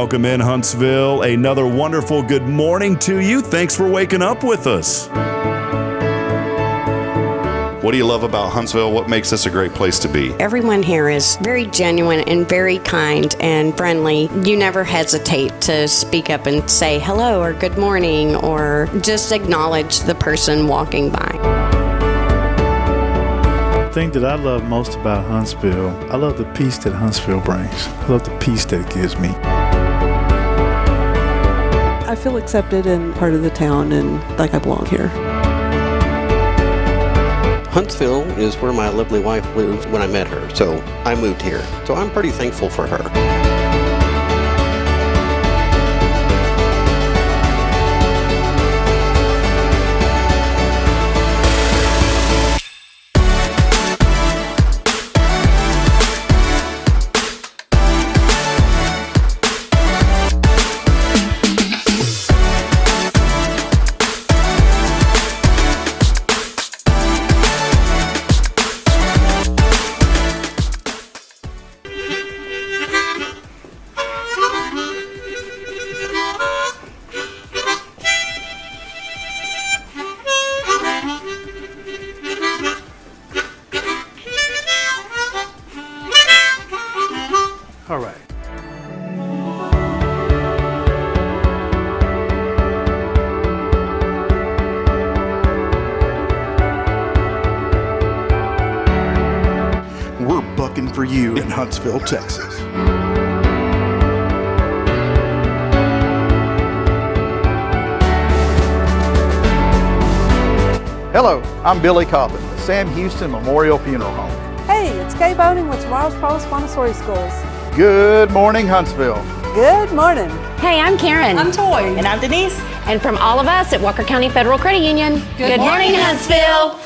welcome in Huntsville. Another wonderful good morning to you. Thanks for waking up with us. What do you love about Huntsville? What makes this a great place to be? Everyone here is very genuine and very kind and friendly. You never hesitate to speak up and say hello or good morning or just acknowledge the person walking by. The thing that I love most about Huntsville, I love the peace that Huntsville brings. I love the peace that it gives me. I feel accepted and part of the town and like I belong here. Huntsville is where my lovely wife lived when I met her, so I moved here. So I'm pretty thankful for her. All right. We're bucking for you in Huntsville, Texas. Hello, I'm Billy Cauthen, the Sam Houston Memorial Funeral Home. Hey, it's Kay Boning with Tomorrow's Post Montessori Schools. Good morning, Huntsville. Good morning. Hey, I'm Karen. I'm Toy. And I'm Denise. And from all of us at Walker County Federal Credit Union, good morning, Huntsville.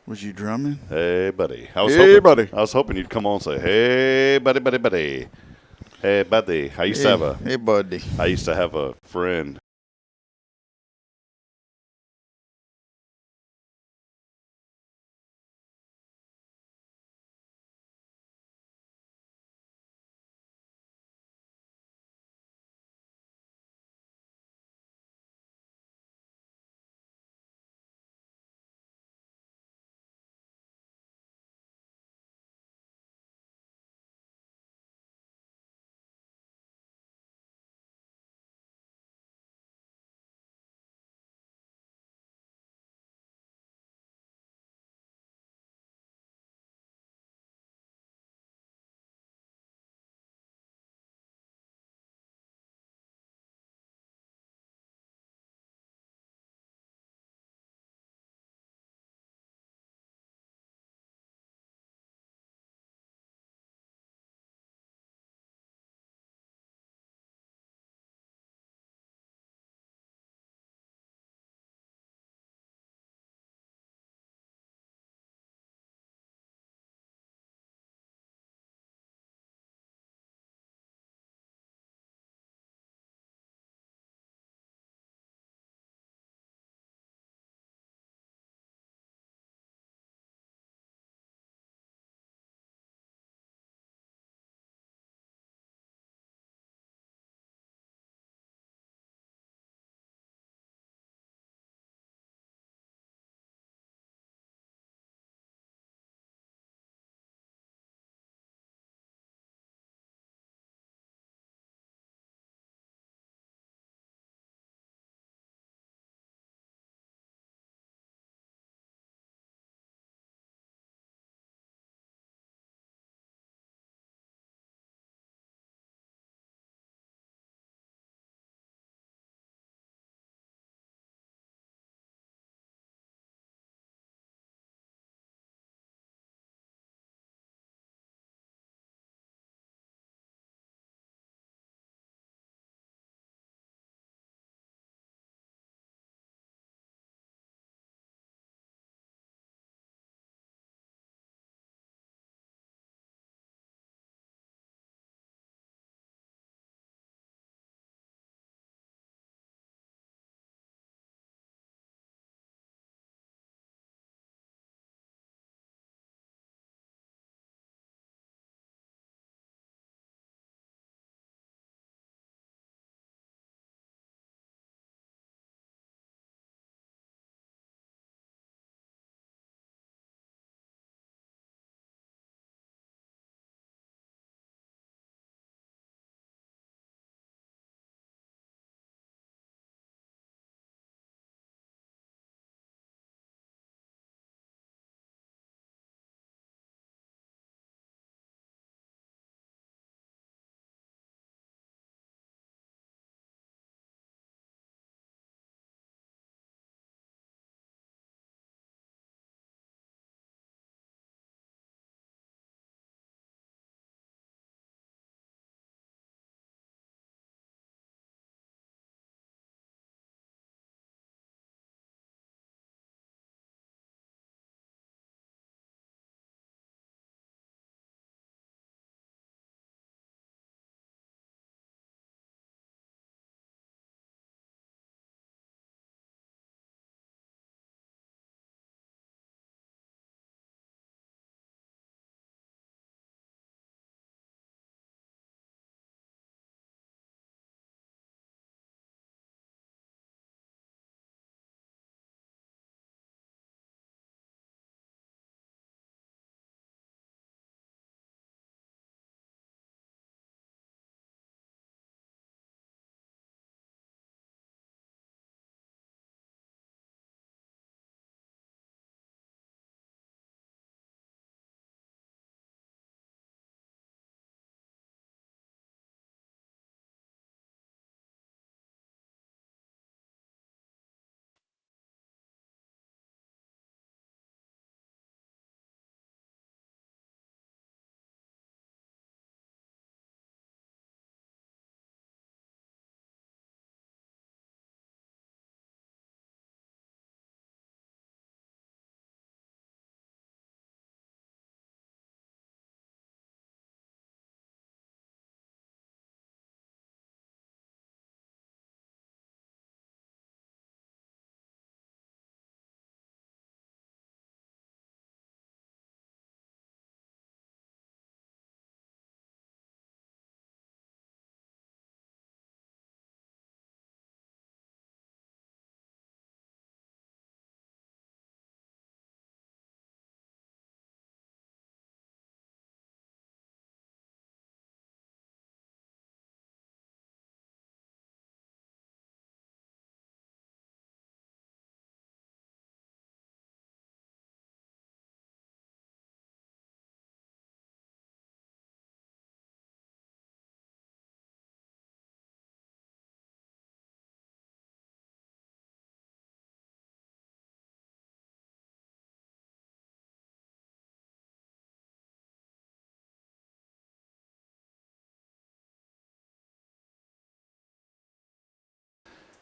Was you drumming? Hey, buddy. I was hoping you'd come on and say, hey, buddy. Hey, buddy. I used to have a friend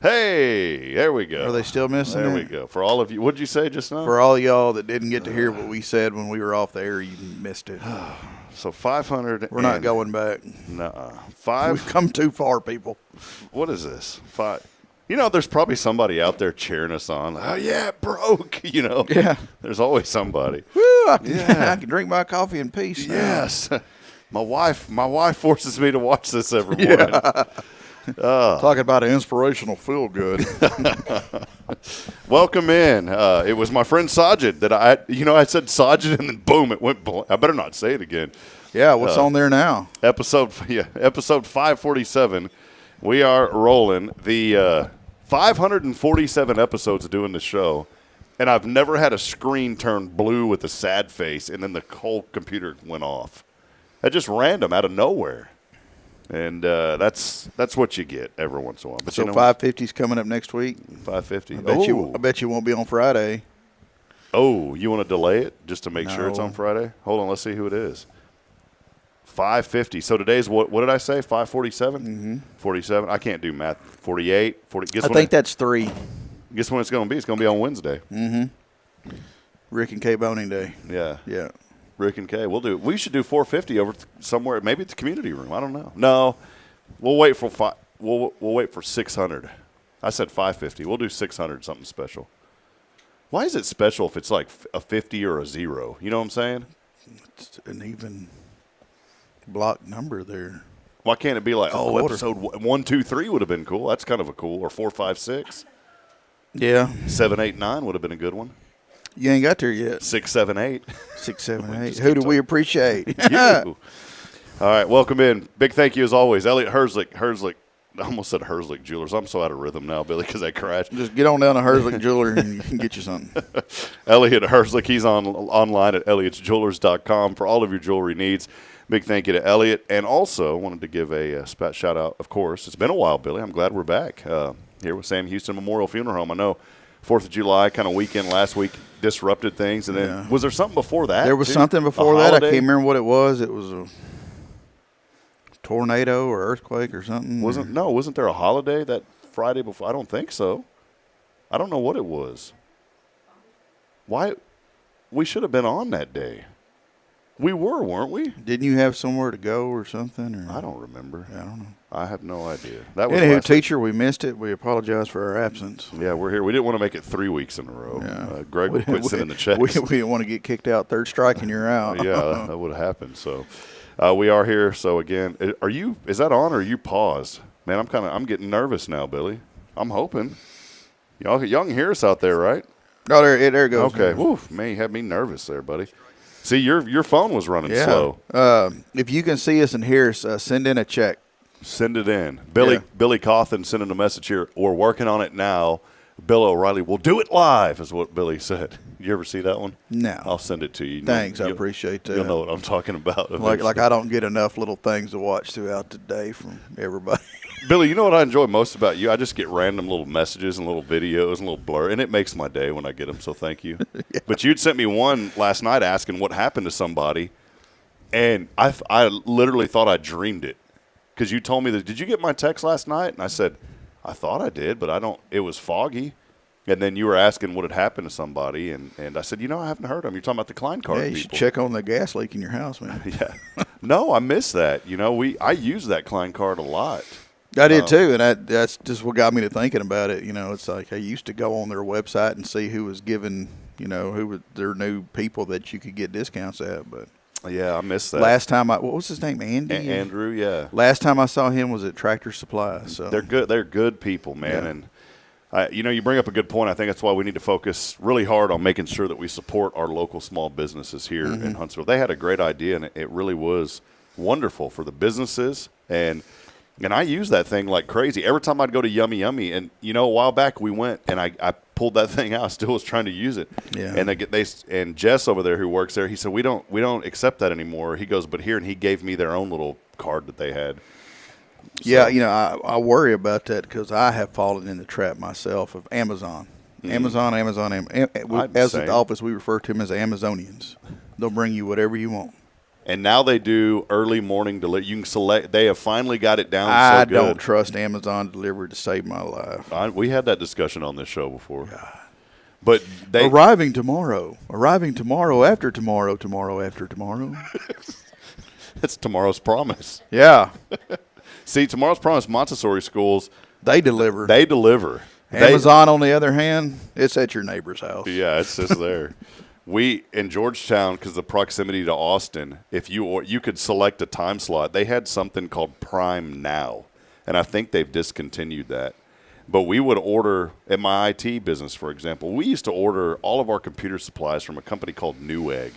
Hey, there we go. Are they still missing There it? we go. For all of you, what did you say just now? For all y'all that didn't get to hear what we said when we were off the air, you missed it. So 500. We're not going back. Nuh-uh. We've come too far, people. What is this? 5. You know, there's probably somebody out there cheering us on. Oh, yeah, it broke. You know? Yeah. There's always somebody. Woo, I can drink my coffee in peace now. Yes. My wife forces me to watch this every morning. Yeah. Talking about an inspirational feel good. Welcome in. It was my friend Sajid that I said Sajid and then boom, it went blank. I better not say it again. Yeah, what's on there now? Episode 547. We are rolling the 547 episodes of doing the show, and I've never had a screen turn blue with a sad face, and then the whole computer went off. That's just random out of nowhere. And that's what you get every once in a while. But so 550's coming up next week. 550. I bet you won't be on Friday. Oh, you want to delay it just to make sure it's on Friday? Hold on, let's see who it is. 550. So today's what did I say? 547? Mm-hmm. 47. I can't do math. 48. 40. I think that's 3. Guess when it's going to be? It's going to be on Wednesday. Mm-hmm. Rick and Kay Boning Day. Yeah. Yeah. Rick and Kay. We should do 450 over somewhere, maybe at the community room. I don't know. No, we'll wait for we'll wait for 600. I said 550. We'll do 600, something special. Why is it special if it's like a 50 or a 0? You know what I'm saying? It's an even block number there. Why can't it be like, episode 1, 2, 3 would have been cool. That's kind of a cool. Or 4, 5, 6. Yeah. 7, 8, 9 would have been a good one. You ain't got there yet. 6, 7, 8. 6, 7, 8. Who do we appreciate? You. All right, welcome in. Big thank you as always. Elliot Herzlich. I almost said Herzlich Jewelers. I'm so out of rhythm now, Billy, because I crashed. Just get on down to Herzlich Jeweler and you can get you something. Elliot Herzlich, he's online at elliotsjewelers.com for all of your jewelry needs. Big thank you to Elliot. And also wanted to give a shout out, of course. It's been a while, Billy. I'm glad we're back here with Sam Houston Memorial Funeral Home. I know 4th of July kind of weekend last week disrupted things. And then was there something before that? There was something before that. I can't remember what it was. It was a tornado or earthquake or something. Wasn't there a holiday that Friday before? I don't think so. I don't know what it was. Why? We should have been on that day. We weren't we? Didn't you have somewhere to go or something? Or? I don't remember. I don't know. I have no idea. That was anywho, teacher, we missed it. We apologize for our absence. Yeah, we're here. We didn't want to make it 3 weeks in a row. Yeah. Greg would quit sending the checks. We didn't want to get kicked out third strike and you're out. Yeah, that would have happened. So we are here. So again, is that on or are you paused? Man, I'm getting nervous now, Billy. I'm hoping. Y'all can hear us out there, right? Oh, there it goes. Okay. Woof, man, you had me nervous there, buddy. See, your phone was running slow. If you can see us and hear us, send in a check. Send it in. Billy Cauthen sending a message here. We're working on it now. Bill O'Reilly will do it live, is what Billy said. You ever see that one? No. I'll send it to you. Thanks, I appreciate that. You'll know what I'm talking about. Like I don't get enough little things to watch throughout the day from everybody. Billy, you know what I enjoy most about you? I just get random little messages and little videos and little blur, and it makes my day when I get them, so thank you. Yeah. But you'd sent me one last night asking what happened to somebody, and I literally thought I dreamed it because you told me that, did you get my text last night? And I said, I thought I did, but I don't. It was foggy. And then you were asking what had happened to somebody, and I said, I haven't heard them. You're talking about the Klein card people. Yeah, you should check on the gas leak in your house, man. Yeah. No, I missed that. I use that Klein card a lot. I did too, and that's just what got me to thinking about it. It's like I used to go on their website and see who was giving, who were their new people that you could get discounts at. But yeah, I missed that. Last time what was his name? Andy? Andrew, yeah. Last time I saw him was at Tractor Supply. So they're good. They're good people, man. Yeah. And you bring up a good point. I think that's why we need to focus really hard on making sure that we support our local small businesses here in Huntsville. They had a great idea, and it really was wonderful for the businesses. And I use that thing like crazy. Every time I'd go to Yummy Yummy, and a while back we went, and I pulled that thing out. I still was trying to use it. Yeah. And and Jess over there who works there, he said we don't accept that anymore. He goes, but here, and he gave me their own little card that they had. So. Yeah, I worry about that because I have fallen in the trap myself of Amazon. Amazon. As at the office, we refer to them as Amazonians. They'll bring you whatever you want. And now they do early morning delivery. You can select. They have finally got it down I so good. don't trust Amazon delivery to save my life. We had that discussion on this show before. God. But arriving tomorrow after tomorrow, tomorrow after tomorrow. That's tomorrow's promise. Yeah. See, tomorrow's promise, Montessori schools. They deliver. Amazon, on the other hand, it's at your neighbor's house. Yeah, it's just there. We, in Georgetown, because of the proximity to Austin, if you could select a time slot, they had something called Prime Now, and I think they've discontinued that. But we would order, at my IT business, for example, we used to order all of our computer supplies from a company called Newegg.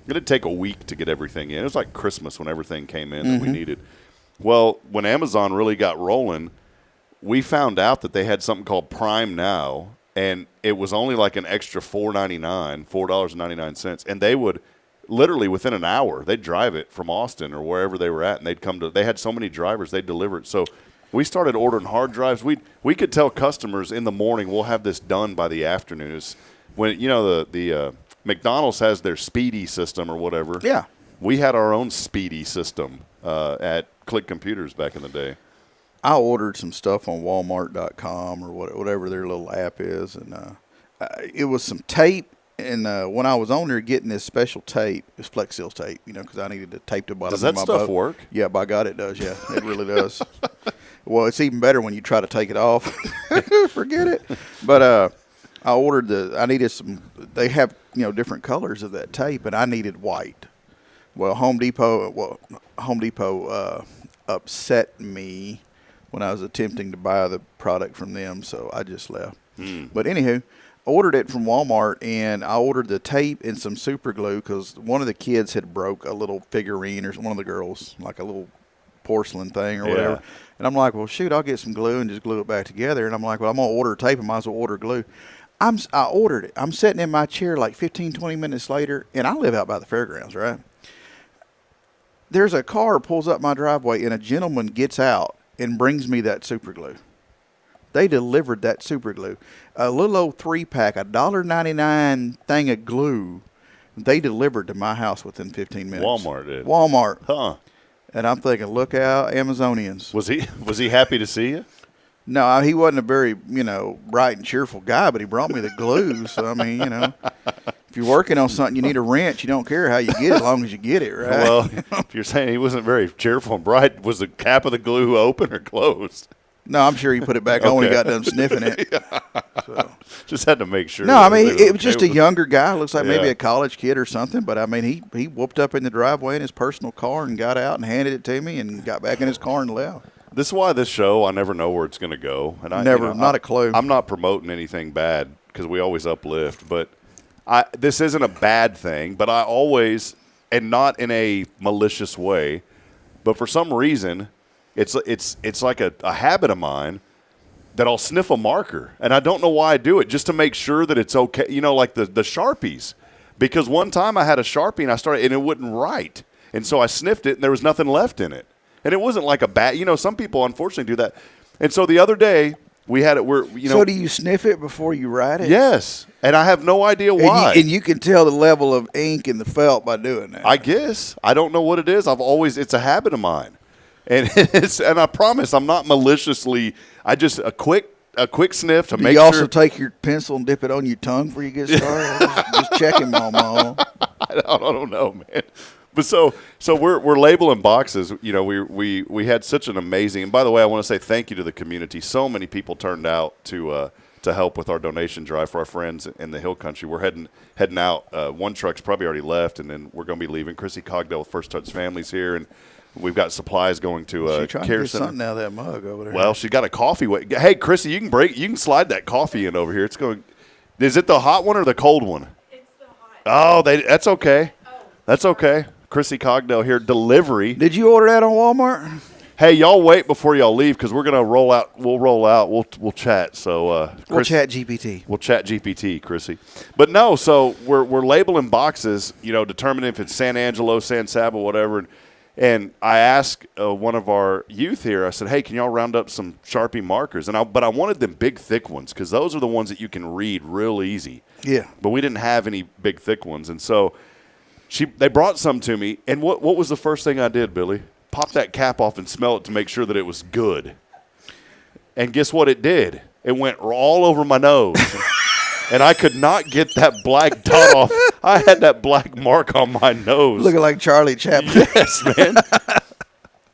It'd take a week to get everything in. It was like Christmas when everything came in that we needed. Well, when Amazon really got rolling, we found out that they had something called Prime Now, and it was only like an extra $4.99, and they would literally within an hour, they'd drive it from Austin or wherever they were at, and they'd come to. They had so many drivers, they'd deliver it. So we started ordering hard drives. We could tell customers in the morning we'll have this done by the afternoon. It's when the McDonald's has their Speedy system or whatever. Yeah, we had our own Speedy system at Click Computers back in the day. I ordered some stuff on Walmart.com or whatever their little app is, and it was some tape. And when I was on there getting this special tape, it's Flex Seal tape, because I needed to tape the bottom of my boat. Does that stuff work? Yeah, by God, it does. Yeah, it really does. Well, it's even better when you try to take it off. Forget it. But I ordered I needed some. They have different colors of that tape, and I needed white. Well, Home Depot upset me when I was attempting to buy the product from them, so I just left. But anywho, I ordered it from Walmart, and I ordered the tape and some super glue because one of the kids had broke a little figurine, or one of the girls, like a little porcelain thing or whatever. And I'm like, well, shoot, I'll get some glue and just glue it back together. And I'm like, well, I'm going to order tape. I might as well order glue. I ordered it. I'm sitting in my chair like 15, 20 minutes later, and I live out by the fairgrounds, right? There's a car pulls up my driveway, and a gentleman gets out and brings me that super glue. They delivered that super glue. A little old 3-pack, $1.99 thing of glue, they delivered to my house within 15 minutes. Walmart did. Walmart. Huh. And I'm thinking, look out, Amazonians. Was he happy to see you? No, he wasn't a very, bright and cheerful guy, but he brought me the glue. So, I mean, if you're working on something, you need a wrench. You don't care how you get it as long as you get it, right? Well, if you're saying he wasn't very cheerful and bright, was the cap of the glue open or closed? No, I'm sure he put it back on when he got done sniffing it. So. Just had to make sure. No, I mean, it was just a younger guy. Looks like maybe a college kid or something. But, I mean, he whooped up in the driveway in his personal car and got out and handed it to me and got back in his car and left. This is why this show, I never know where it's going to go. And not a clue. I'm not promoting anything bad because we always uplift. But this isn't a bad thing. But I always, and not in a malicious way, but for some reason, it's like a habit of mine that I'll sniff a marker. And I don't know why I do it, just to make sure that it's okay. Like the Sharpies. Because one time I had a Sharpie and it wouldn't write. And so I sniffed it and there was nothing left in it. And it wasn't like a bad, some people unfortunately do that. And so the other day we had it So do you sniff it before you write it? Yes. And I have no idea why. And you can tell the level of ink in the felt by doing that. I guess. I don't know what it is. It's a habit of mine. And and I promise I'm not maliciously. I just a quick sniff to make sure. Do you also take your pencil and dip it on your tongue before you get started? just checking, Mama. I don't know, man. But so we're labeling boxes. We had such an amazing. And by the way, I want to say thank you to the community. So many people turned out to help with our donation drive for our friends in the Hill Country. We're heading out. One truck's probably already left, and then we're going to be leaving. Chrissy Cogdell with First Touch Families here, and we've got supplies going to She's trying to get something out of that mug over there. Well, she got a coffee. Hey, Chrissy, you can slide that coffee in over here. It's going. Is it the hot one or the cold one? It's the hot. Oh, that's okay. Oh. That's okay. Chrissy Cogdell here, delivery. Did you order that on Walmart? Hey, y'all wait before y'all leave because we're gonna roll out. We'll roll out. We'll chat. So we'll chat GPT. We'll chat GPT, Chrissy. But no, so we're labeling boxes. Determining if it's San Angelo, San Saba, whatever. And I asked one of our youth here. I said, "Hey, can y'all round up some Sharpie markers?" But I wanted them big, thick ones because those are the ones that you can read real easy. Yeah. But we didn't have any big, thick ones, and so They brought some to me, and what was the first thing I did, Billy? Pop that cap off and smell it to make sure that it was good. And guess what it did? It went all over my nose. And I could not get that black dot off. I had that black mark on my nose. Looking like Charlie Chaplin. Yes, man.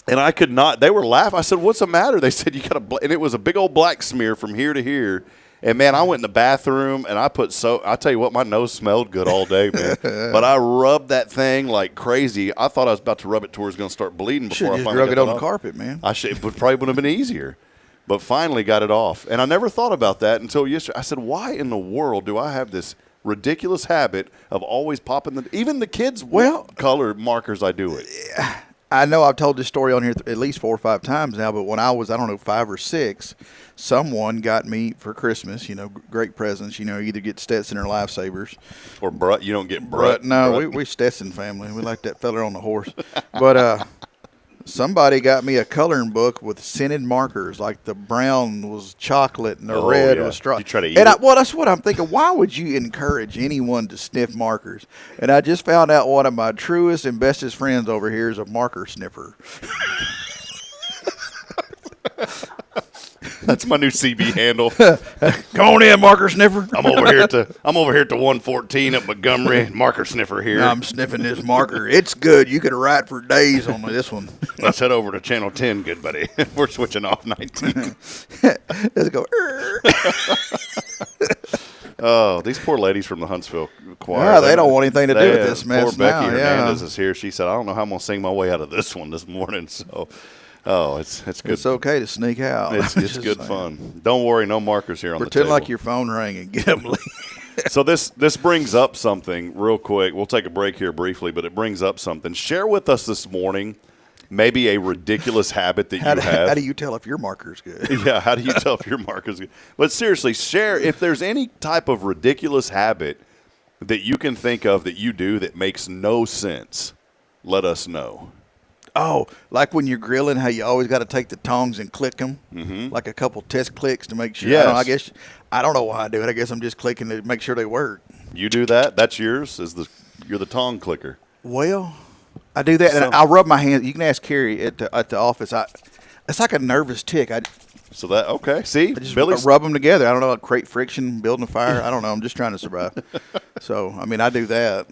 And I could not. They were laughing. I said, "What's the matter?" They said, "You got a," and it was a big old black smear from here to here. And man, I went in the bathroom and I put I tell you what, my nose smelled good all day, man. But I rubbed that thing like crazy. I thought I was about to rub it to where it was going to start bleeding before I finally drug it on the off. carpet, man. It probably would have been easier. But finally got it off. And I never thought about that until yesterday. I said, why in the world do I have this ridiculous habit of always popping even the kids' color markers? I do it. I know I've told this story on here at least 4 or 5 times now, but when I was, 5 or 6, someone got me for Christmas, great presents, either get Stetson or Lifesavers. Or Brut. You don't get Brut. No, we Stetson family. We like that feller on the horse. But somebody got me a coloring book with scented markers, like the brown was chocolate and the red was strawberry. You try to eat it? Well, that's what I'm thinking. Why would you encourage anyone to sniff markers? And I just found out one of my truest and bestest friends over here is a marker sniffer. That's my new CB handle. Come on in, marker sniffer. I'm over here at the 114 at Montgomery. Marker sniffer here. I'm sniffing this marker. It's good. You could write for days on this one. Let's head over to channel 10, good buddy. We're switching off 19. Let's go. Oh, these poor ladies from the Huntsville Choir. Yeah, they don't want anything to do with this mess. Poor Becky Hernandez is here. She said, I don't know how I'm going to sing my way out of this one this morning. So, it's good. It's okay to sneak out. It's good fun. Don't worry, no markers here on the table. Pretend like your phone rang and get them. So this brings up something real quick. We'll take a break here briefly, but it brings up something. Share with us this morning maybe a ridiculous habit that you have. How do you tell if your marker's good? Yeah, how do you tell if your marker's good? But seriously, share if there's any type of ridiculous habit that you can think of that you do that makes no sense. Let us know. Oh, like when you're grilling, how you always got to take the tongs and click them, like a couple test clicks to make sure. Yes. I don't know why I do it. I guess I'm just clicking to make sure they work. You do that? That's yours? You're the tong clicker. Well, I do that, and I rub my hands. You can ask Carrie at the office. It's like a nervous tick. Okay. See, I just rub them together. I don't know, create friction, building a fire. I don't know. I'm just trying to survive. So, I do that.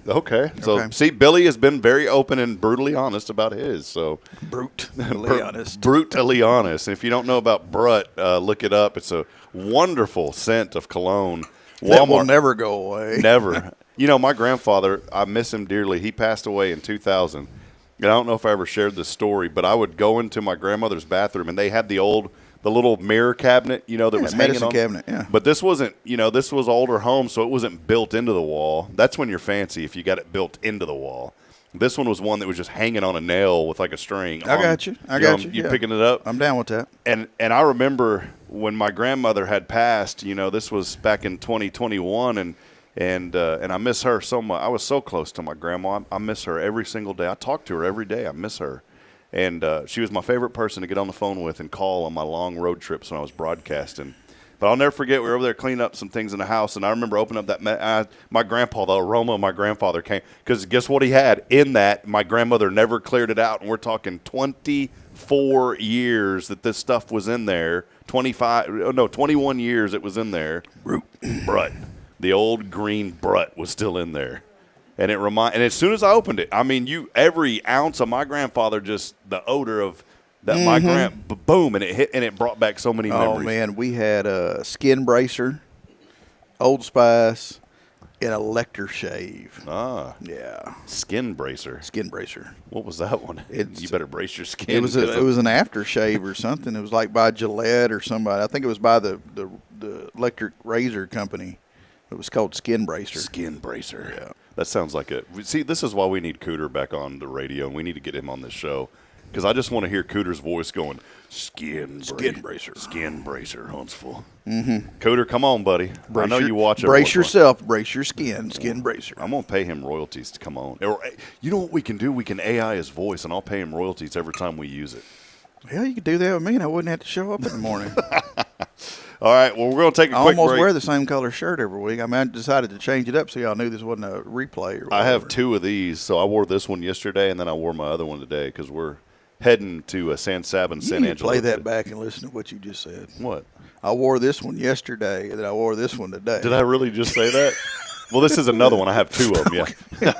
Okay. So, see, Billy has been very open and brutally honest about his. So brutally honest. Brutally honest. And if you don't know about Brut, look it up. It's a wonderful scent of cologne. That will never go away. Never. My grandfather, I miss him dearly. He passed away in 2000. And I don't know if I ever shared this story, but I would go into my grandmother's bathroom, and they had the little mirror cabinet, that was hanging medicine on. Cabinet, yeah. But this wasn't, this was older home, so it wasn't built into the wall. That's when you're fancy, if you got it built into the wall. This one was one that was just hanging on a nail with like a string. I got you. You picking it up? I'm down with that. And I remember when my grandmother had passed, this was back in 2021, and I miss her so much. I was so close to my grandma. I miss her every single day. I talk to her every day. I miss her. And she was my favorite person to get on the phone with and call on my long road trips when I was broadcasting. But I'll never forget, we were over there cleaning up some things in the house, and I remember opening up that my grandpa, the aroma of my grandfather came. Because guess what he had in that? My grandmother never cleared it out, and we're talking 24 years that this stuff was in there. 21 years it was in there. Brut. The old green Brut was still in there. And and as soon as I opened it, every ounce of my grandfather, just the odor of that my boom, and it hit, and it brought back so many memories. Oh man, we had a Skin Bracer, Old Spice, and Electroshave. Ah, yeah, Skin Bracer. Skin Bracer. What was that one? You better brace your skin. It was an aftershave or something. It was like by Gillette or somebody. I think it was by the electric razor company. It was called Skin Bracer. Skin Bracer. Yeah. That sounds like see, this is why we need Cooter back on the radio, and we need to get him on this show. Because I just want to hear Cooter's voice going, Skin Bracer, Huntsville. Cooter, come on, buddy. I know you watch it. Brace yourself. Brace your skin. Skin Bracer. I'm going to pay him royalties to come on. Or, you know what we can do? We can AI his voice, and I'll pay him royalties every time we use it. Well, you could do that with me, and I wouldn't have to show up in the morning. All right, well, we're going to take a I quick almost break. wear the same color shirt every week. I mean, I decided to change it up so y'all knew this wasn't a replay. Or whatever. I have 2 of these, so I wore this one yesterday, and then I wore my other one today because we're heading to San Sab and San Angelo. Play that back and listen to what you just said. What? I wore this one yesterday, and then I wore this one today. Did I really just say that? Well, this is another one. I have 2 of them, yeah.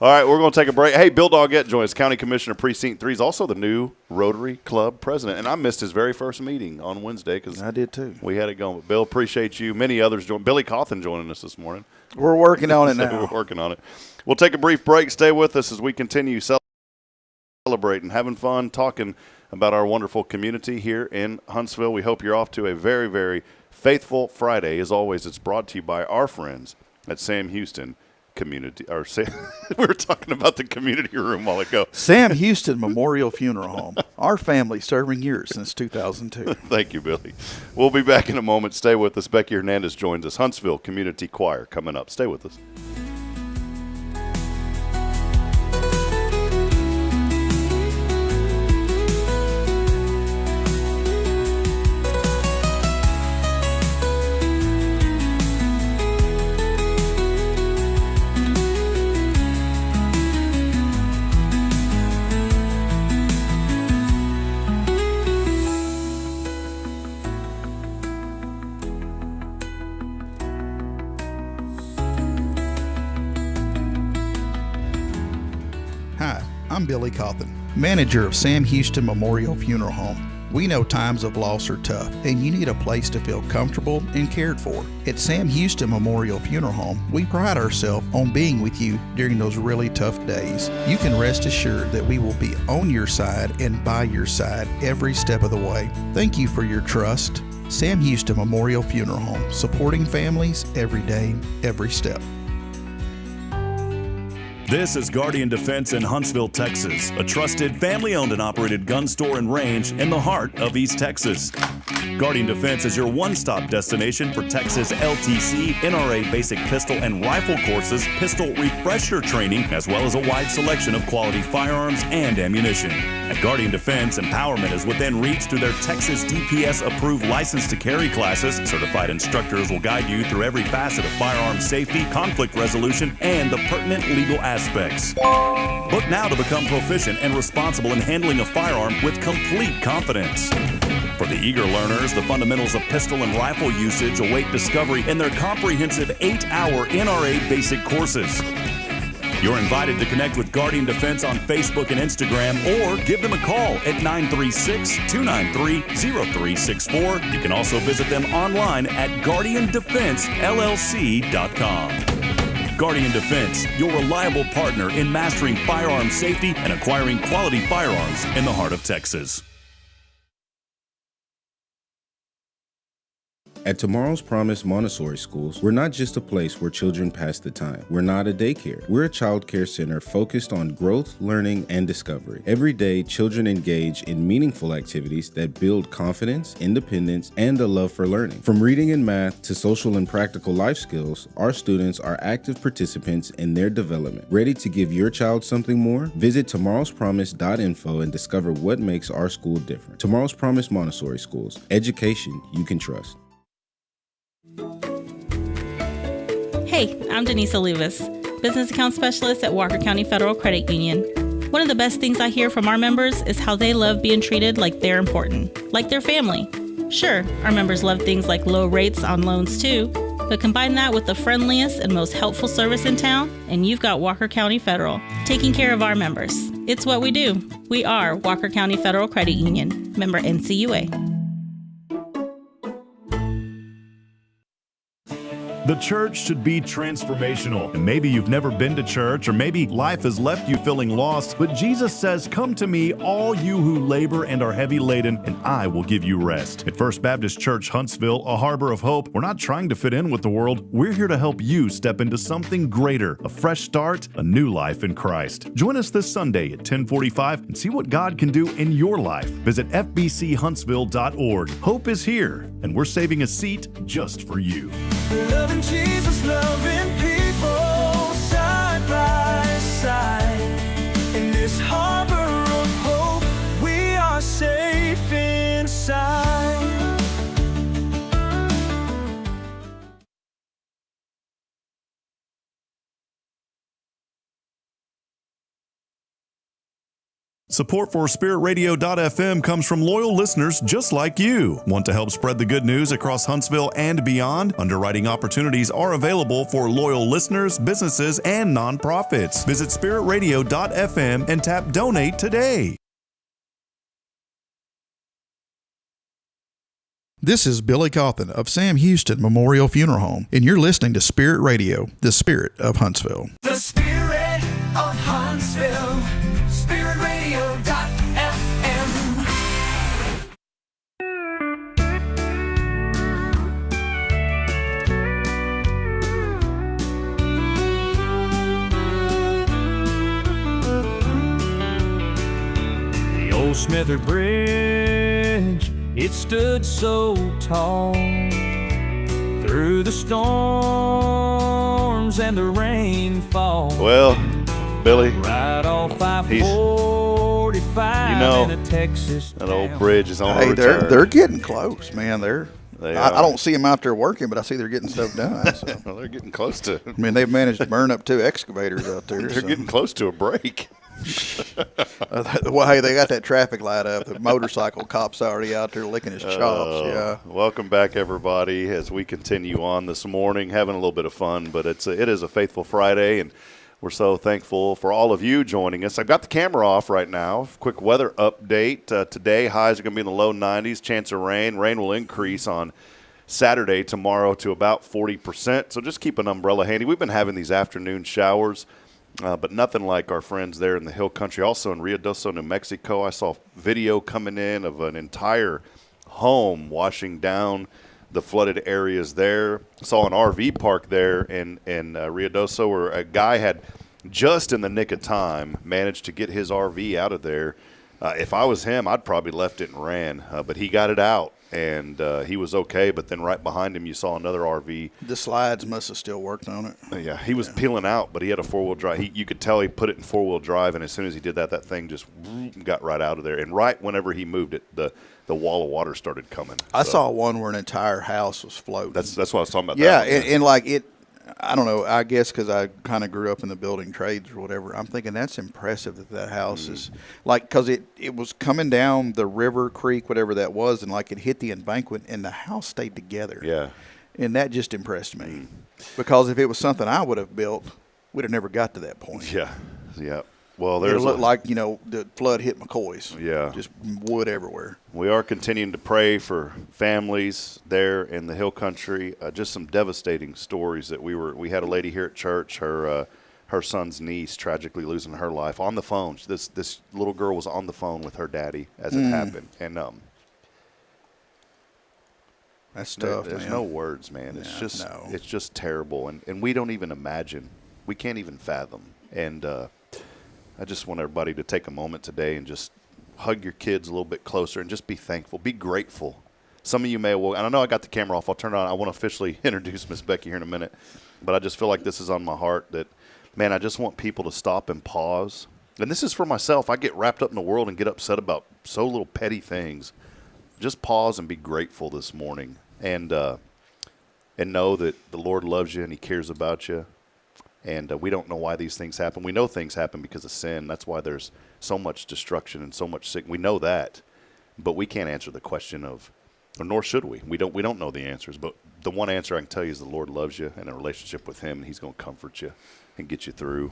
All right, we're going to take a break. Hey, Bill Doggett joins County Commissioner Precinct 3. He's also the new Rotary Club president, and I missed his very first meeting on Wednesday because I did too. We had it going. But Bill, appreciate you. Many others joined. Billy Cauthen joining us this morning. We're working on it now. We're working on it. We'll take a brief break. Stay with us as we continue celebrating, having fun, talking about our wonderful community here in Huntsville. We hope you're off to a very, very faithful Friday. As always, it's brought to you by our friends at Sam Houston Community. We were talking about the community room a while ago. Sam Houston Memorial Funeral Home. Our family serving years since 2002. Thank you, Billy. We'll be back in a moment. Stay with us. Becky Hernandez joins us. Huntsville Community Choir coming up. Stay with us. Hi, I'm Billy Cauthen, manager of Sam Houston Memorial Funeral Home. We know times of loss are tough, and you need a place to feel comfortable and cared for. At Sam Houston Memorial Funeral Home, we pride ourselves on being with you during those really tough days. You can rest assured that we will be on your side and by your side every step of the way. Thank you for your trust. Sam Houston Memorial Funeral Home, supporting families every day, every step. This is Guardian Defense in Huntsville, Texas, a trusted family-owned and operated gun store and range in the heart of East Texas. Guardian Defense is your one-stop destination for Texas LTC, NRA basic pistol and rifle courses, pistol refresher training, as well as a wide selection of quality firearms and ammunition. At Guardian Defense, empowerment is within reach through their Texas DPS-approved license to carry classes. Certified instructors will guide you through every facet of firearm safety, conflict resolution, and the pertinent legal aspects. Book now to become proficient and responsible in handling a firearm with complete confidence. For the eager learners, the fundamentals of pistol and rifle usage await discovery in their comprehensive 8-hour NRA basic courses. You're invited to connect with Guardian Defense on Facebook and Instagram, or give them a call at 936-293-0364. You can also visit them online at guardiandefensellc.com. Guardian Defense, your reliable partner in mastering firearm safety and acquiring quality firearms in the heart of Texas. At Tomorrow's Promise Montessori Schools, we're not just a place where children pass the time. We're not a daycare. We're a child care center focused on growth, learning, and discovery. Every day, children engage in meaningful activities that build confidence, independence, and a love for learning. From reading and math to social and practical life skills, our students are active participants in their development. Ready to give your child something more? Visit tomorrowspromise.info and discover what makes our school different. Tomorrow's Promise Montessori Schools. Education you can trust. Hey, I'm Denise Olivas, Business Account Specialist at Walker County Federal Credit Union. One of the best things I hear from our members is how they love being treated like they're important, like their family. Sure, our members love things like low rates on loans too, but combine that with the friendliest and most helpful service in town, and you've got Walker County Federal, taking care of our members. It's what we do. We are Walker County Federal Credit Union, member NCUA. The church should be transformational. And maybe you've never been to church, or maybe life has left you feeling lost, but Jesus says, "Come to me, all you who labor and are heavy laden, and I will give you rest." At First Baptist Church Huntsville, a harbor of hope, we're not trying to fit in with the world. We're here to help you step into something greater, a fresh start, a new life in Christ. Join us this Sunday at 10:45 and see what God can do in your life. Visit fbchuntsville.org. Hope is here, and we're saving a seat just for you. Loving Jesus, loving people side by side. In this harbor of hope, we are safe inside. Support for SpiritRadio.fm comes from loyal listeners just like you. Want to help spread the good news across Huntsville and beyond? Underwriting opportunities are available for loyal listeners, businesses, and nonprofits. Visit SpiritRadio.fm and tap Donate today. This is Billy Cauthen of Sam Houston Memorial Funeral Home, and you're listening to Spirit Radio, the spirit of Huntsville. The spirit of Huntsville. SpiritRadio.fm. The old Smither Bridge, it stood so tall through the storms and the rainfall. Well, Billy, right off 545 you know, in a Texas that old bridge is on. Hey, they're getting close, man. I don't see them out there working, but I see they're getting stuff done. So. Well, they're getting close to. I mean, they've managed to burn up 2 excavators out there. They're getting close to a break. Well, hey, they got that traffic light up. The motorcycle cop's already out there licking his chops. Yeah. Welcome back, everybody, as we continue on this morning, having a little bit of fun. But it is a faithful Friday, and we're so thankful for all of you joining us. I've got the camera off right now. Quick weather update. Today, highs are going to be in the low 90s. Chance of rain. Rain will increase on Saturday, tomorrow, to about 40%. So just keep an umbrella handy. We've been having these afternoon showers. But nothing like our friends there in the hill country. Also in Ruidoso, New Mexico, I saw video coming in of an entire home washing down the flooded areas there. Saw an RV park there in Ruidoso where a guy had, just in the nick of time, managed to get his RV out of there. If I was him, I'd probably left it and ran. But he got it out, and he was okay. But then right behind him, you saw another RV. The slides must have still worked on it. Yeah, he was peeling out, but he had a four-wheel drive. You could tell he put it in four-wheel drive, and as soon as he did that, that thing just got right out of there. And right whenever he moved it, the wall of water started coming. I saw one where an entire house was floating. That's what I was talking about. Yeah, and like it, I don't know, I guess because I kind of grew up in the building trades or whatever, I'm thinking that's impressive that house is, like, because it was coming down the river, creek, whatever that was, and like it hit the embankment and the house stayed together. Yeah. And that just impressed me. Because if it was something I would have built, we'd have never got to that point. Yeah, yeah. Well, it looked like, the flood hit McCoy's. Yeah. Just wood everywhere. We are continuing to pray for families there in the hill country. Just some devastating stories that we had a lady here at church, her son's niece tragically losing her life on the phone. This little girl was on the phone with her daddy as it happened. And that's tough. There's no words, man. It's just terrible. And we don't even imagine. We can't even fathom. And I just want everybody to take a moment today and just hug your kids a little bit closer and just be thankful. Be grateful. Some of you may and I know I got the camera off. I'll turn it on. I want to officially introduce Miss Becky here in a minute. But I just feel like this is on my heart that, man, I just want people to stop and pause. And this is for myself. I get wrapped up in the world and get upset about so little petty things. Just pause and be grateful this morning. And know that the Lord loves you and he cares about you. And we don't know why these things happen. We know things happen because of sin. That's why there's so much destruction and so much sickness. We know that, but we can't answer the question of, or nor should we. We don't know the answers. But the one answer I can tell you is the Lord loves you and a relationship with him, and he's going to comfort you and get you through.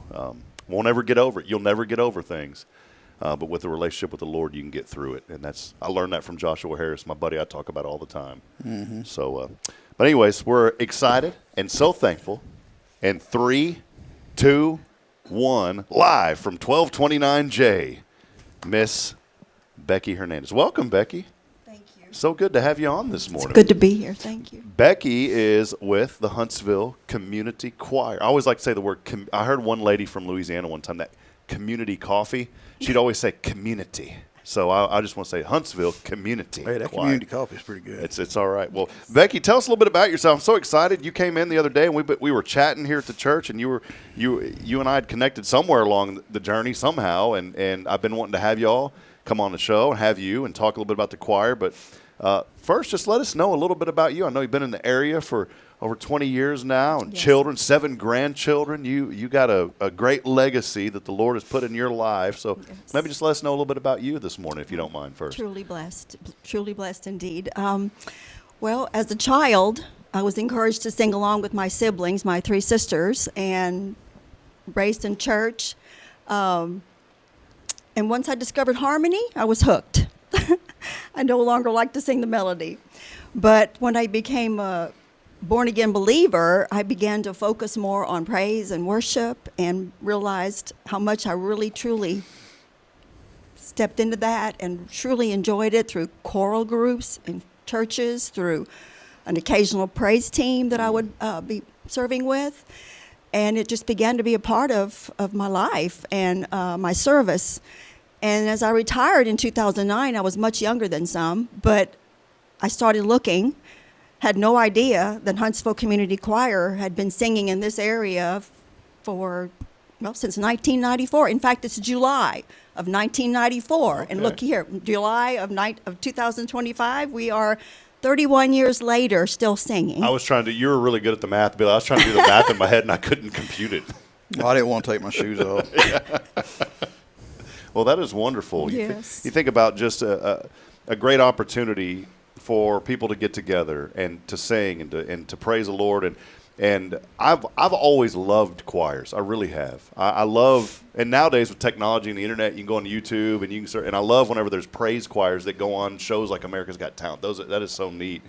Won't ever get over it. You'll never get over things. But with a relationship with the Lord, you can get through it. And I learned that from Joshua Harris, my buddy I talk about all the time. Mm-hmm. So, but anyways, we're excited and so thankful. And 3, 2, 1, live from 1229J, Miss Becky Hernandez. Welcome, Becky. Thank you. So good to have you on this morning. It's good to be here. Thank you. Becky is with the Huntsville Community Choir. I always like to say the word, I heard one lady from Louisiana one time, that community coffee, she'd always say community. So I just want to say Huntsville Community Hey, that Choir. community coffee is pretty good. It's all right. Well, Becky, tell us a little bit about yourself. I'm so excited. You came in the other day, and we were chatting here at the church, and you and I had connected somewhere along the journey somehow, and I've been wanting to have you all come on the show and have you and talk a little bit about the choir. But First, just let us know a little bit about you. I know you've been in the area for over 20 years now, and children, 7 grandchildren. You got a great legacy that the Lord has put in your life. So maybe just let us know a little bit about you this morning, if you don't mind first. Truly blessed indeed. Well, as a child, I was encouraged to sing along with my siblings, my 3 sisters, and raised in church. And once I discovered harmony, I was hooked. I no longer liked to sing the melody. But when I became a born-again believer, I began to focus more on praise and worship and realized how much I really, truly stepped into that and truly enjoyed it through choral groups in churches, through an occasional praise team that I would be serving with. And it just began to be a part of my life and my service. And as I retired in 2009, I was much younger than some, but I started looking, had no idea that Huntsville Community Choir had been singing in this area for, since 1994. In fact, it's July of 1994. Okay. And look here, July of 2025, we are 31 years later still singing. You were really good at the math, Bill. I was trying to do the math in my head, and I couldn't compute it. Well, I didn't want to take my shoes off. Well, that is wonderful. Yes. You think about just a great opportunity for people to get together and to sing and to praise the Lord. And I've always loved choirs. I really have. I love, and nowadays with technology and the internet, you can go on YouTube and you can search. And I love whenever there's praise choirs that go on shows like America's Got Talent. That is so neat.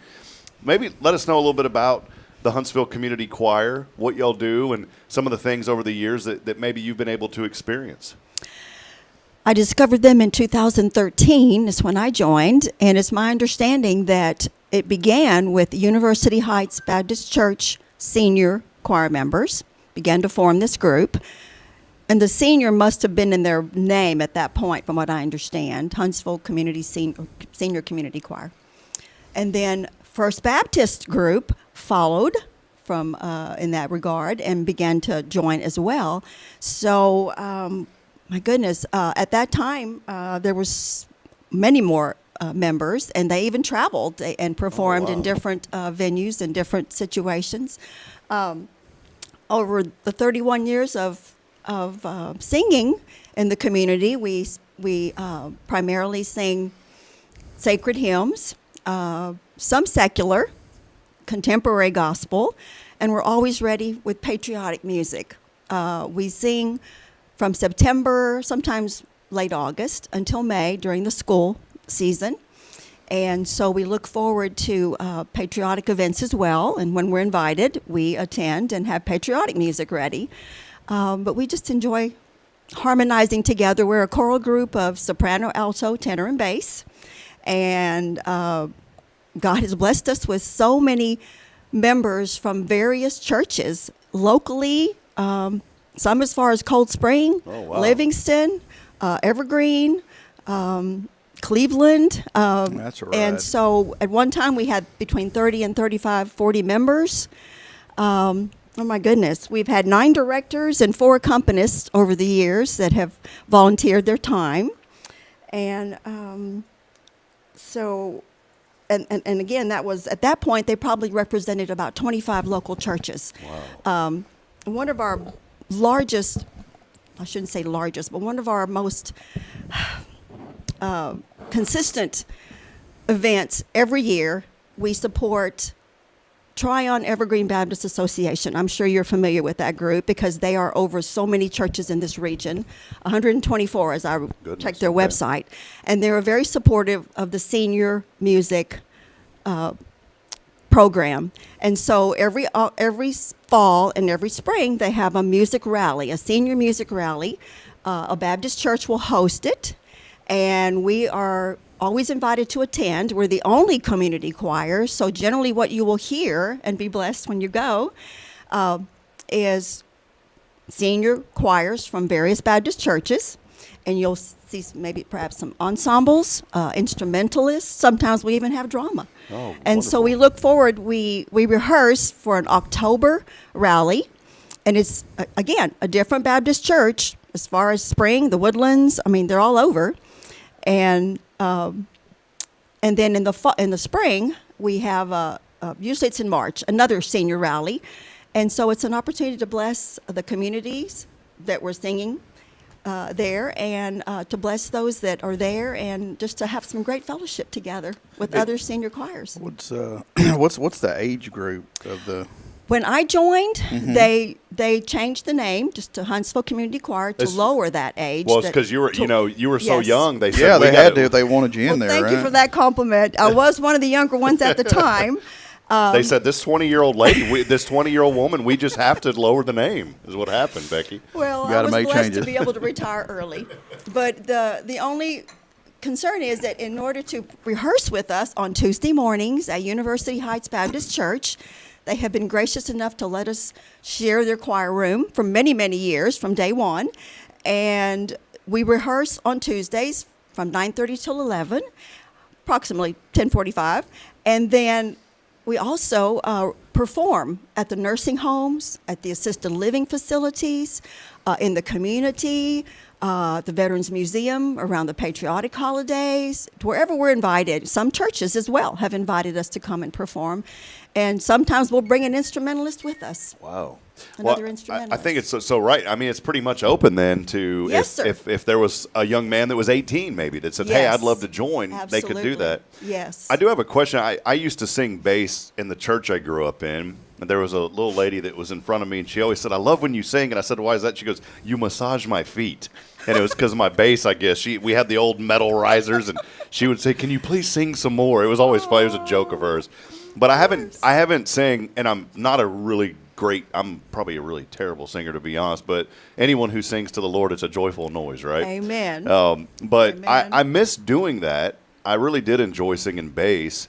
Maybe let us know a little bit about the Huntsville Community Choir, what y'all do, and some of the things over the years that maybe you've been able to experience. I discovered them in 2013 is when I joined, and it's my understanding that it began with University Heights Baptist Church senior choir members, began to form this group, and the senior must have been in their name at that point, from what I understand, Huntsville Community Senior Community Choir. And then First Baptist group followed from in that regard and began to join as well. So my goodness, at that time, there was many more members, and they even traveled and performed in different venues and different situations. Over the 31 years of singing in the community, we primarily sing sacred hymns, some secular, contemporary gospel, and we're always ready with patriotic music. We sing from September, sometimes late August, until May during the school season. And so we look forward to patriotic events as well. And when we're invited, we attend and have patriotic music ready. But we just enjoy harmonizing together. We're a choral group of soprano, alto, tenor, and bass. And God has blessed us with so many members from various churches locally, some as far as Cold Spring, Livingston, Evergreen, Cleveland. That's right. And so at one time we had between 30 and 35, 40 members. Oh my goodness. We've had 9 directors and 4 accompanists over the years that have volunteered their time. And and again, that was, at that point, they probably represented about 25 local churches. Wow. One of our largest, I shouldn't say largest, but one of our most consistent events every year, we support Tryon Evergreen Baptist Association. I'm sure you're familiar with that group because they are over so many churches in this region, 124 as I checked their website. And they're very supportive of the senior music program. And so every fall and every spring, they have a music rally, a senior music rally. A Baptist church will host it, and we are always invited to attend. We're the only community choir, so generally what you will hear, and be blessed when you go, is senior choirs from various Baptist churches, and you'll see maybe perhaps some ensembles, instrumentalists. Sometimes we even have drama. Oh, and so we look forward, we rehearse for an October rally, and it's, again, a different Baptist church as far as Spring, the Woodlands, I mean, they're all over. And And then in the spring, we have usually it's in March, another senior rally. And so it's an opportunity to bless the communities that we're singing there, and to bless those that are there, and just to have some great fellowship together with other senior choirs. What's the age group of the? When I joined, they changed the name just to Huntsville Community Choir to lower that age. Well, it's because you were so young. They said yeah, they had to if they wanted you in there. Thank right? you for that compliment. I was one of the younger ones at the time. They said this 20-year-old lady, this 20-year-old woman, we just have to lower the name. Is what happened, Becky. Well, I was blessed to be able to retire early, but the only concern is that in order to rehearse with us on Tuesday mornings at University Heights Baptist Church, they have been gracious enough to let us share their choir room for many, many years from day one, and we rehearse on Tuesdays from 9:30 till 11, approximately 10:45, and then we also perform at the nursing homes, at the assisted living facilities, in the community, the Veterans Museum, around the patriotic holidays, wherever we're invited. Some churches as well have invited us to come and perform. And sometimes we'll bring an instrumentalist with us. Wow. Another instrumentalist. I think it's so right. I mean, it's pretty much open then to if there was a young man that was 18 maybe that said, hey, I'd love to join, they could do that. Yes. I do have a question. I used to sing bass in the church I grew up in. And there was a little lady that was in front of me, and she always said, I love when you sing. And I said, why is that? She goes, you massage my feet. And it was because of my bass, I guess. We had the old metal risers, and she would say, can you please sing some more? It was always fun. It was a joke of hers. But I haven't sang, and I'm not a really great, I'm probably a really terrible singer, to be honest. But anyone who sings to the Lord, it's a joyful noise, right? Amen. But Amen. I miss doing that. I really did enjoy singing bass.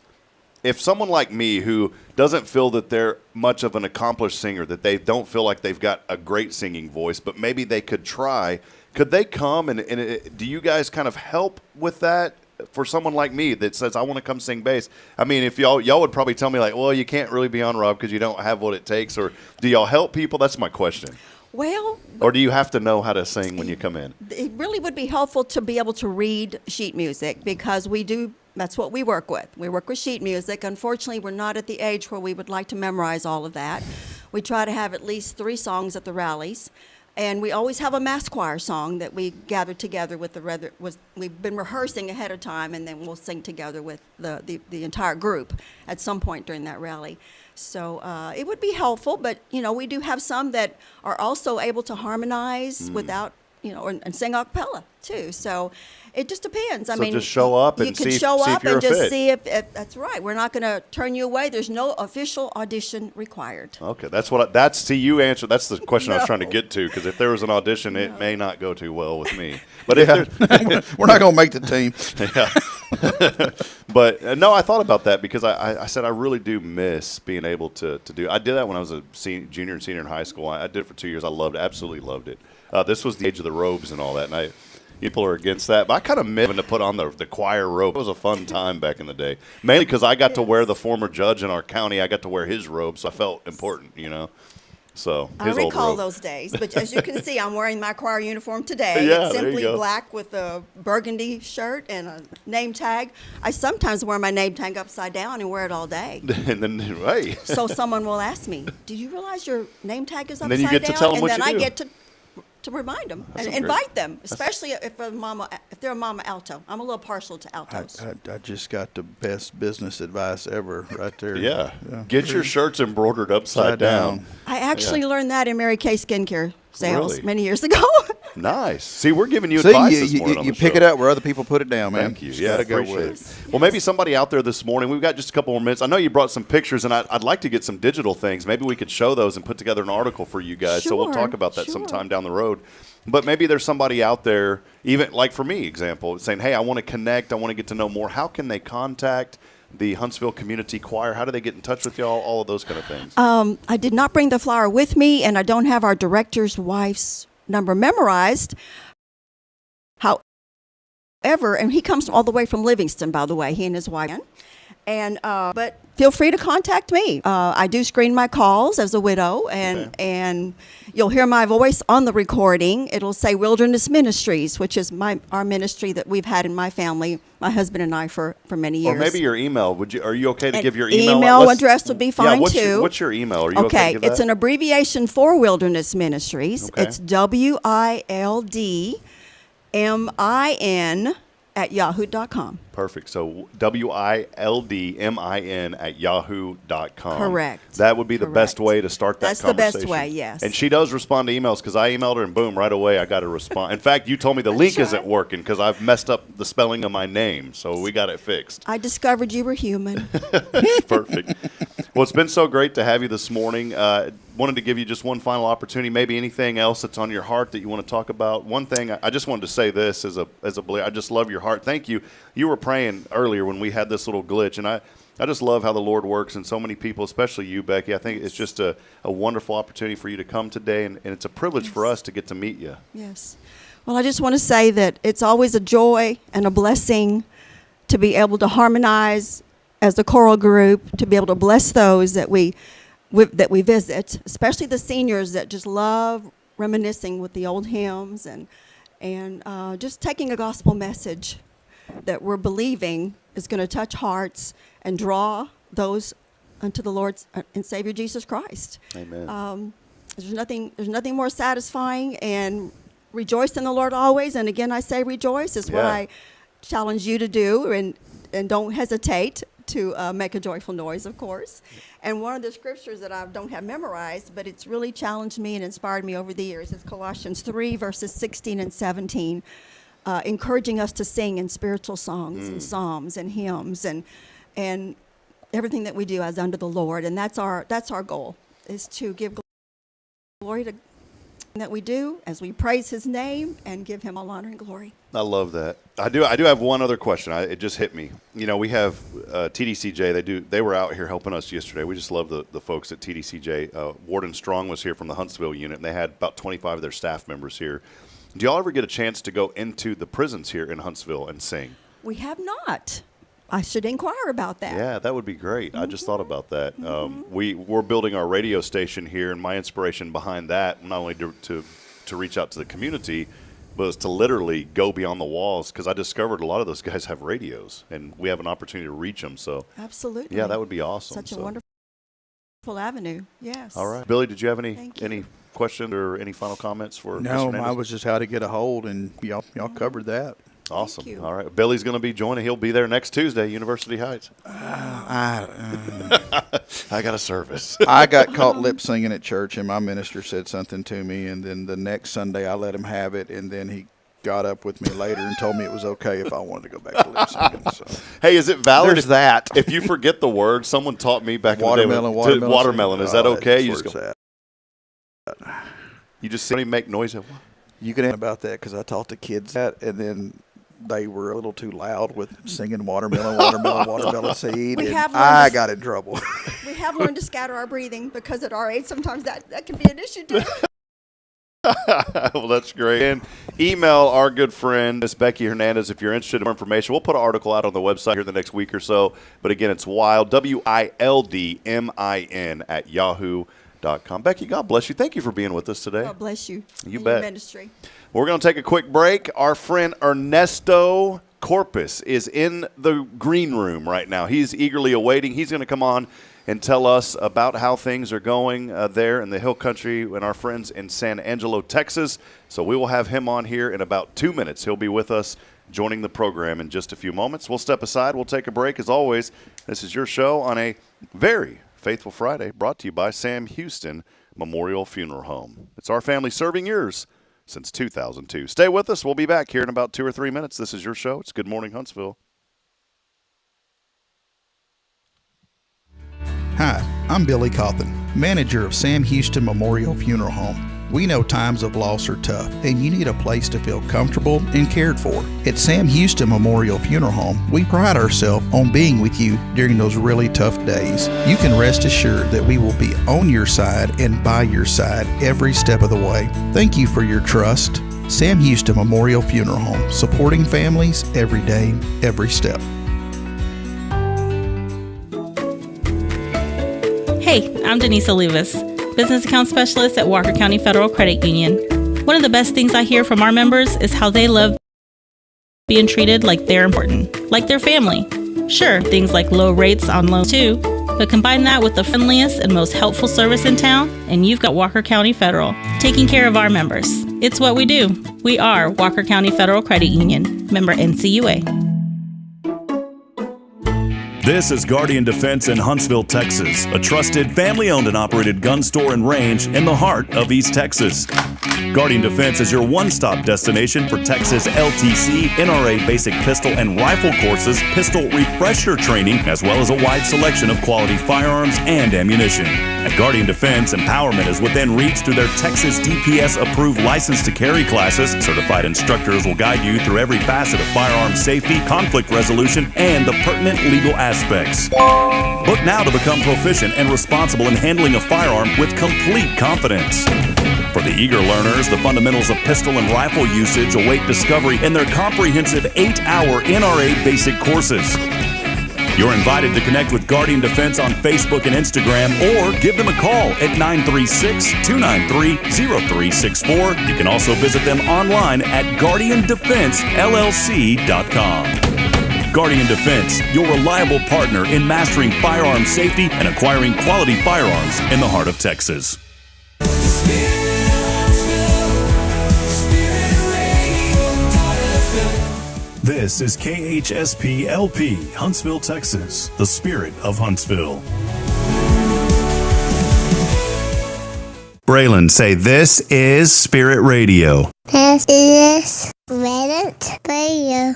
If someone like me who doesn't feel that they're much of an accomplished singer, that they don't feel like they've got a great singing voice, but maybe they could try, could they come and do you guys kind of help with that for someone like me that says, I want to come sing bass? I mean, if y'all would probably tell me like, well, you can't really be on, Rob, because you don't have what it takes, or do y'all help people? That's my question. Well, or do you have to know how to sing when you come in? it really would be helpful to be able to read sheet music, because that's what we work with. We work with sheet music. Unfortunately, we're not at the age where we would like to memorize all of that. We try to have at least 3 songs at the rallies. And we always have a mass choir song that we gather together with we've been rehearsing ahead of time, and then we'll sing together with the entire group at some point during that rally. So it would be helpful, but we do have some that are also able to harmonize without, and sing a cappella too. So it just depends. I mean, just show up and you can see show if up you're and a just fit. see if that's right. We're not going to turn you away. There's no official audition required. Okay, see, you answered. That's the question I was trying to get to, because if there was an audition, it may not go too well with me. But if we're not going to make the team. Yeah. But no, I thought about that because I said I really do miss being able to do. I did that when I was a junior and senior in high school. I did it for 2 years. I loved it, absolutely loved it. This was the age of the robes and all that, and people are against that, but I kind of miss having to put on the choir robe. It was a fun time back in the day, mainly because I got to wear the former judge in our county. I got to wear his robe, so I felt important, So I his old recall robe. those days, but as you can see, I'm wearing my choir uniform today. Yeah, It's there you simply go. black with a burgundy shirt and a name tag. I sometimes wear my name tag upside down and wear it all day. And then, hey. So someone will ask me, "Do you realize your name tag is upside then you get down?" to tell them and what then you I do. get to remind them and invite them, especially if they're a mama alto. I'm a little partial to altos. I just got the best business advice ever right there. Yeah. Get your shirts embroidered upside down. I actually learned that in Mary Kay skincare sales Really? many years ago. Nice. See, we're giving you advice this morning on you the pick show. it up where other people put it down, man. Thank you. Just Yeah, gotta go appreciate with it. it. Well, maybe somebody out there this morning, we've got just a couple more minutes. I know you brought some pictures, and I'd like to get some digital things. Maybe we could show those and put together an article for you guys. So we'll talk about that sometime down the road. But maybe there's somebody out there, even like for me, example, saying, hey, I want to connect. I want to get to know more. How can they contact the Huntsville Community Choir? How do they get in touch with y'all? All of those kind of things. I did not bring the flyer with me, and I don't have our director's wife's number memorized. However, and he comes all the way from Livingston, by the way, he and his wife. And but feel free to contact me. I do screen my calls as a widow, and you'll hear my voice on the recording. It'll say Wilderness Ministries, which is our ministry that we've had in my family, my husband and I, for many years. Or maybe your email. Are you okay to give your email address would be fine too. What's your email? Are you okay to give that? It's an abbreviation for Wilderness Ministries. Okay. It's WILDMIN@yahoo.com. Perfect. So WILDMIN@yahoo.com. Correct. That would be the best way to start that conversation. That's the best way, yes. And she does respond to emails because I emailed her and boom, right away I got a response. In fact, you told me the link isn't working because I've messed up the spelling of my name. So we got it fixed. I discovered you were human. Perfect. Well, it's been so great to have you this morning. Wanted to give you just one final opportunity, maybe anything else that's on your heart that you want to talk about. One thing, I just wanted to say this as a believer. I just love your heart. Thank you. You were praying earlier when we had this little glitch, and I just love how the Lord works in so many people, especially you, Becky. I think it's just a wonderful opportunity for you to come today, and it's a privilege for us to get to meet you. Yes. Well, I just want to say that it's always a joy and a blessing to be able to harmonize as a choral group, to be able to bless those that we visit, especially the seniors that just love reminiscing with the old hymns and just taking a gospel message that we're believing is going to touch hearts and draw those unto the Lord and Savior Jesus Christ. Amen. There's nothing more satisfying, and rejoice in the Lord always. And again, I say rejoice is what I challenge you to do, and don't hesitate to make a joyful noise, of course. And one of the scriptures that I don't have memorized, but it's really challenged me and inspired me over the years, is Colossians 3, verses 16 and 17, encouraging us to sing in spiritual songs and psalms and hymns and everything that we do as unto the Lord. And that's our goal, is to give glory to that we do as we praise his name and give him all honor and glory. I love that. I do have one other question. It just hit me. You know, we have TDCJ. They were out here helping us yesterday. We just love the folks at TDCJ. Warden Strong was here from the Huntsville unit, and they had about 25 of their staff members here. Do y'all ever get a chance to go into the prisons here in Huntsville and sing? We have not. I should inquire about that. Yeah, that would be great. I just thought about that. We're building our radio station here, and my inspiration behind that, not only to reach out to the community, was to literally go beyond the walls, because I discovered a lot of those guys have radios, and we have an opportunity to reach them. So absolutely, yeah, that would be awesome. Such a wonderful avenue. Yes. All right, Billy, did you have any questions or any final comments for? No, mine was just how to get a hold, and y'all covered that. Awesome. All right. Billy's going to be joining. He'll be there next Tuesday, University Heights. I got a service. I got caught lip singing at church, and my minister said something to me, and then the next Sunday I let him have it, and then he got up with me later and told me it was okay if I wanted to go back to lip singing. So. Hey, is it valid? There's that. If you forget the word, someone taught me back in the day. Watermelon. Is that okay? You just go. You just simply make noise. You can ask about that, because I taught the kids that, and then they were a little too loud with singing watermelon seed, and I got in trouble. We have learned to scatter our breathing, because at our age sometimes that can be an issue too. Well, that's great. And email our good friend, Miss Becky Hernandez, if you're interested in more information. We'll put an article out on the website here in the next week or so. But again, it's WILD, WILDMIN @yahoo.com. Becky, God bless you. Thank you for being with us today. God bless you. You bet. Your ministry. We're going to take a quick break. Our friend Ernesto Corpus is in the green room right now. He's eagerly awaiting. He's going to come on and tell us about how things are going there in the Hill Country and our friends in San Angelo, Texas. So we will have him on here in about 2 minutes. He'll be with us joining the program in just a few moments. We'll step aside. We'll take a break. As always, this is your show on a very Faithful Friday, brought to you by Sam Houston Memorial Funeral Home. It's our family serving yours since 2002. Stay with us. We'll be back here in about 2 or 3 minutes. This is your show. It's Good Morning Huntsville. Hi, I'm Billy Cauthen, manager of Sam Houston Memorial Funeral Home. We know times of loss are tough, and you need a place to feel comfortable and cared for. At Sam Houston Memorial Funeral Home, we pride ourselves on being with you during those really tough days. You can rest assured that we will be on your side and by your side every step of the way. Thank you for your trust. Sam Houston Memorial Funeral Home, supporting families every day, every step. Hey, I'm Denise Olivas, Business Account Specialist at Walker County Federal Credit Union. One of the best things I hear from our members is how they love being treated like they're important, like their family. Sure, things like low rates on loans too, but combine that with the friendliest and most helpful service in town, and you've got Walker County Federal, taking care of our members. It's what we do. We are Walker County Federal Credit Union, member NCUA. This is Guardian Defense in Huntsville, Texas, a trusted family-owned and operated gun store and range in the heart of East Texas. Guardian Defense is your one-stop destination for Texas LTC, NRA basic pistol and rifle courses, pistol refresher training, as well as a wide selection of quality firearms and ammunition. At Guardian Defense, empowerment is within reach through their Texas DPS-approved license to carry classes. Certified instructors will guide you through every facet of firearm safety, conflict resolution, and the pertinent legal aspects. Book now to become proficient and responsible in handling a firearm with complete confidence. For the eager learners, the fundamentals of pistol and rifle usage await discovery in their comprehensive 8-hour NRA basic courses. You're invited to connect with Guardian Defense on Facebook and Instagram, or give them a call at 936-293-0364. You can also visit them online at guardiandefensellc.com. Guardian Defense, your reliable partner in mastering firearm safety and acquiring quality firearms in the heart of Texas. This is KHSP LP, Huntsville, Texas, the spirit of Huntsville. Braylon, say this is Spirit Radio. This is Spirit Radio.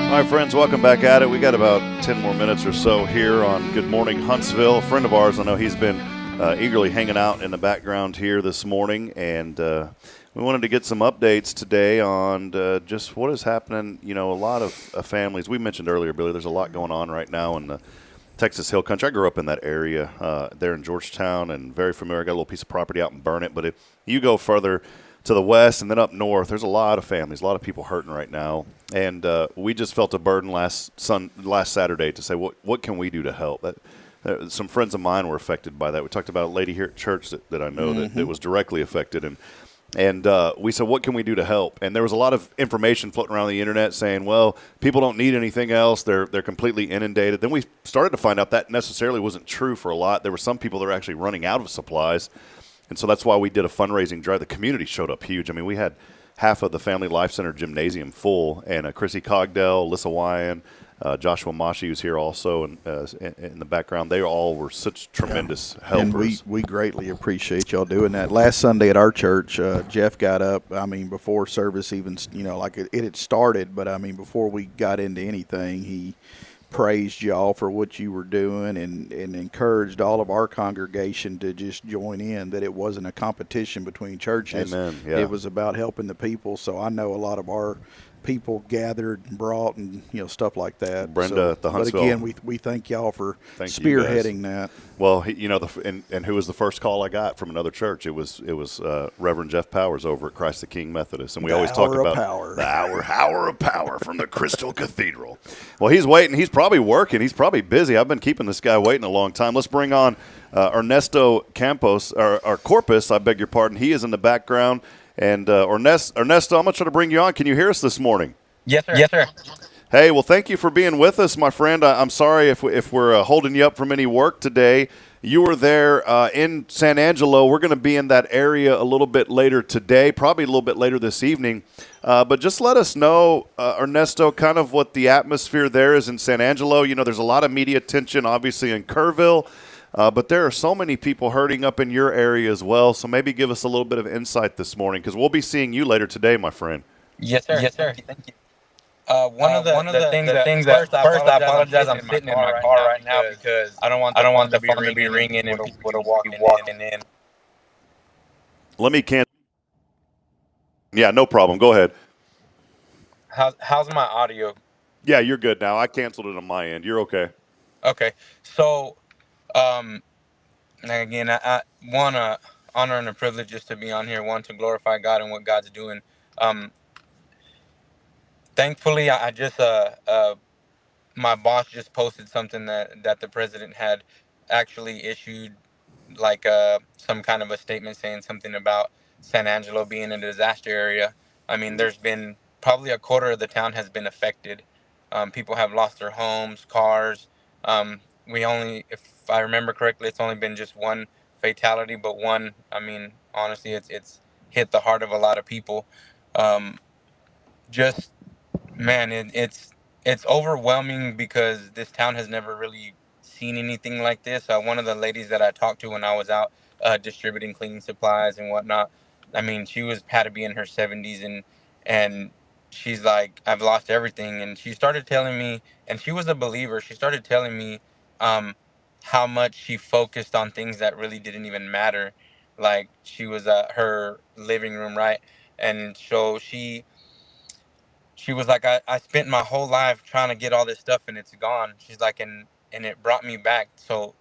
All right, friends, welcome back at it. We got about 10 more minutes or so here on Good Morning Huntsville. A friend of ours, I know he's been eagerly hanging out in the background here this morning, and we wanted to get some updates today on just what is happening. You know, a lot of families, we mentioned earlier, Billy, there's a lot going on right now in the Texas Hill Country. I grew up in that area there in Georgetown, and very familiar. I got a little piece of property out in Burnett, but if you go further to the west and then up north, there's a lot of families, a lot of people hurting right now. And we just felt a burden last Saturday to say, what can we do to help? Some friends of mine were affected by that. We talked about a lady here at church that I know that was directly affected. And we said, what can we do to help? And there was a lot of information floating around the internet saying, well, people don't need anything else. They're completely inundated. Then we started to find out that necessarily wasn't true for a lot. There were some people that were actually running out of supplies. And so that's why we did a fundraising drive. The community showed up huge. I mean, we had half of the Family Life Center gymnasium full, and Chrissy Cogdell, Alyssa Wyan, Joshua Mashi, who's here also in the background. They all were such tremendous helpers. And we greatly appreciate y'all doing that. Last Sunday at our church, Jeff got up, I mean, before service even, like it had started, but I mean, before we got into anything, he praised y'all for what you were doing and encouraged all of our congregation to just join in, that it wasn't a competition between churches. Amen. Yeah. It was about helping the people. So I know a lot of our people gathered and brought and stuff like that. Brenda at the Huntsville. But again, we thank y'all for spearheading that. Well, and who was the first call I got from another church? It was Reverend Jeff Powers over at Christ the King Methodist, and we always talk about the hour of power from the Crystal Cathedral. Well, he's waiting. He's probably working. He's probably busy. I've been keeping this guy waiting a long time. Let's bring on Ernesto Corpus. I beg your pardon. He is in the background. And Ernesto, I'm going to try to bring you on. Can you hear us this morning? Yes, sir. Yes, sir. Hey, well, thank you for being with us, my friend. I'm sorry if we're holding you up from any work today. You were there in San Angelo. We're going to be in that area a little bit later today, probably a little bit later this evening. But just let us know, Ernesto, kind of what the atmosphere there is in San Angelo. There's a lot of media attention, obviously, in Kerrville. But there are so many people hurting up in your area as well. So maybe give us a little bit of insight this morning, because we'll be seeing you later today, my friend. Yes, sir. Yes, sir. Thank you. One of the things that first I apologize. I'm sitting in my car right now because I don't want the phone to be ringing and people to walking in. Let me cancel Yeah, no problem. Go ahead. How's my audio? Yeah, you're good now. I canceled it on my end. You're okay. Okay. So, um, again, I want to honor and a privilege just to be on here. One, to glorify God and what God's doing. Um, Thankfully, I just my boss just posted something that the president had actually issued, like some kind of a statement saying something about San Angelo being a disaster area. I mean, there's been probably a quarter of the town has been affected. People have lost their homes, cars. We only, if I remember correctly, it's only been just one fatality, but one. I mean, honestly, it's hit the heart of a lot of people. Um, just Man, it's overwhelming because this town has never really seen anything like this. One of the ladies that I talked to when I was out distributing cleaning supplies and whatnot, I mean, she was had to be in her 70s, and she's like, I've lost everything. And she started telling me, and she was a believer. She started telling me how much she focused on things that really didn't even matter. Like she was at her living room, right? And so she was like, I spent my whole life trying to get all this stuff and it's gone. She's like, and it brought me back. So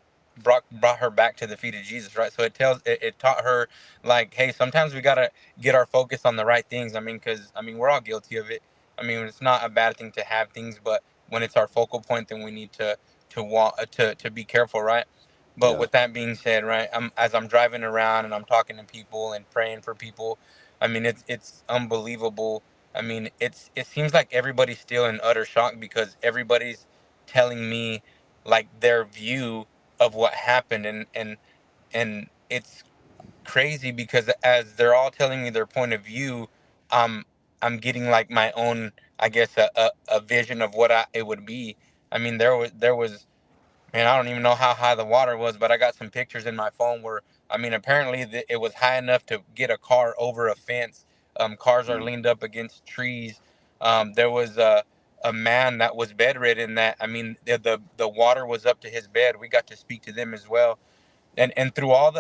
brought her back to the feet of Jesus, right? So it taught her, like, hey, sometimes we gotta get our focus on the right things. I mean, because I mean, we're all guilty of it. I mean, it's not a bad thing to have things, but when it's our focal point, then we need to want to be careful, right? But Yeah. with that being said, right, as I'm driving around and I'm talking to people and praying for people, I mean, it's unbelievable. I mean, it seems like everybody's still in utter shock because everybody's telling me like their view of what happened, and it's crazy because as they're all telling me their point of view, um I'm getting like my own, I guess, a vision of what it would be. I mean, there was. Man, I don't even know how high the water was, but I got some pictures in my phone where, I mean, apparently it was high enough to get a car over a fence. Cars are leaned up against trees. There was a man that was bedridden that, I mean, the water was up to his bed. We got to speak to them as well, and through all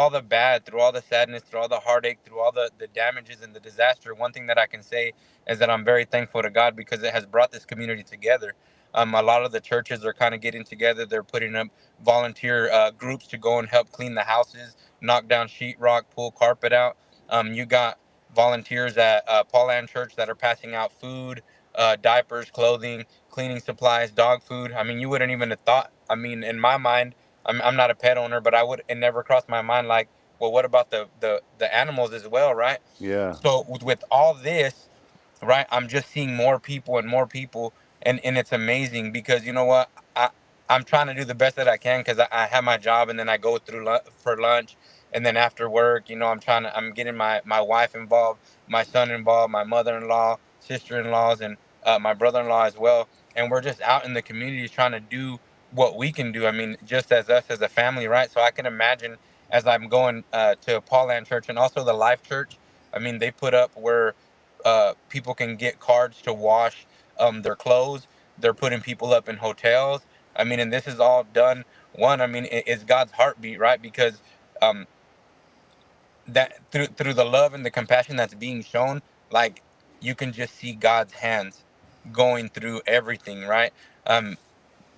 the bad, through all the sadness, through all the heartache, through all the damages and the disaster, one thing that I can say is that I'm very thankful to God because it has brought this community together. A lot of the churches are kind of getting together. They're putting up volunteer groups to go and help clean the houses, knock down sheetrock, pull carpet out. You got volunteers at Pauline Church that are passing out food, diapers, clothing, cleaning supplies, dog food. I mean, you wouldn't even have thought. I mean, in my mind, I'm not a pet owner, but it never crossed my mind like, well, what about the animals as well, right? Yeah. So with all this, right, I'm just seeing more people and more people, and it's amazing because you know what, I'm trying to do the best that I can because I have my job and then I go through for lunch, and then after work, you know, I'm getting my wife involved, my son involved, my mother-in-law, sister-in-laws, and my brother-in-law as well, and we're just out in the community trying to do what we can do. I mean, just as us as a family, right? So I can imagine as I'm going to Pauline Church and also the Life Church. I mean, they put up where people can get cards to wash their clothes. They're putting people up in hotels. I mean, and this is all done. One, I mean, it's God's heartbeat, right? Because um, that through the love and the compassion that's being shown, like you can just see God's hands going through everything, right?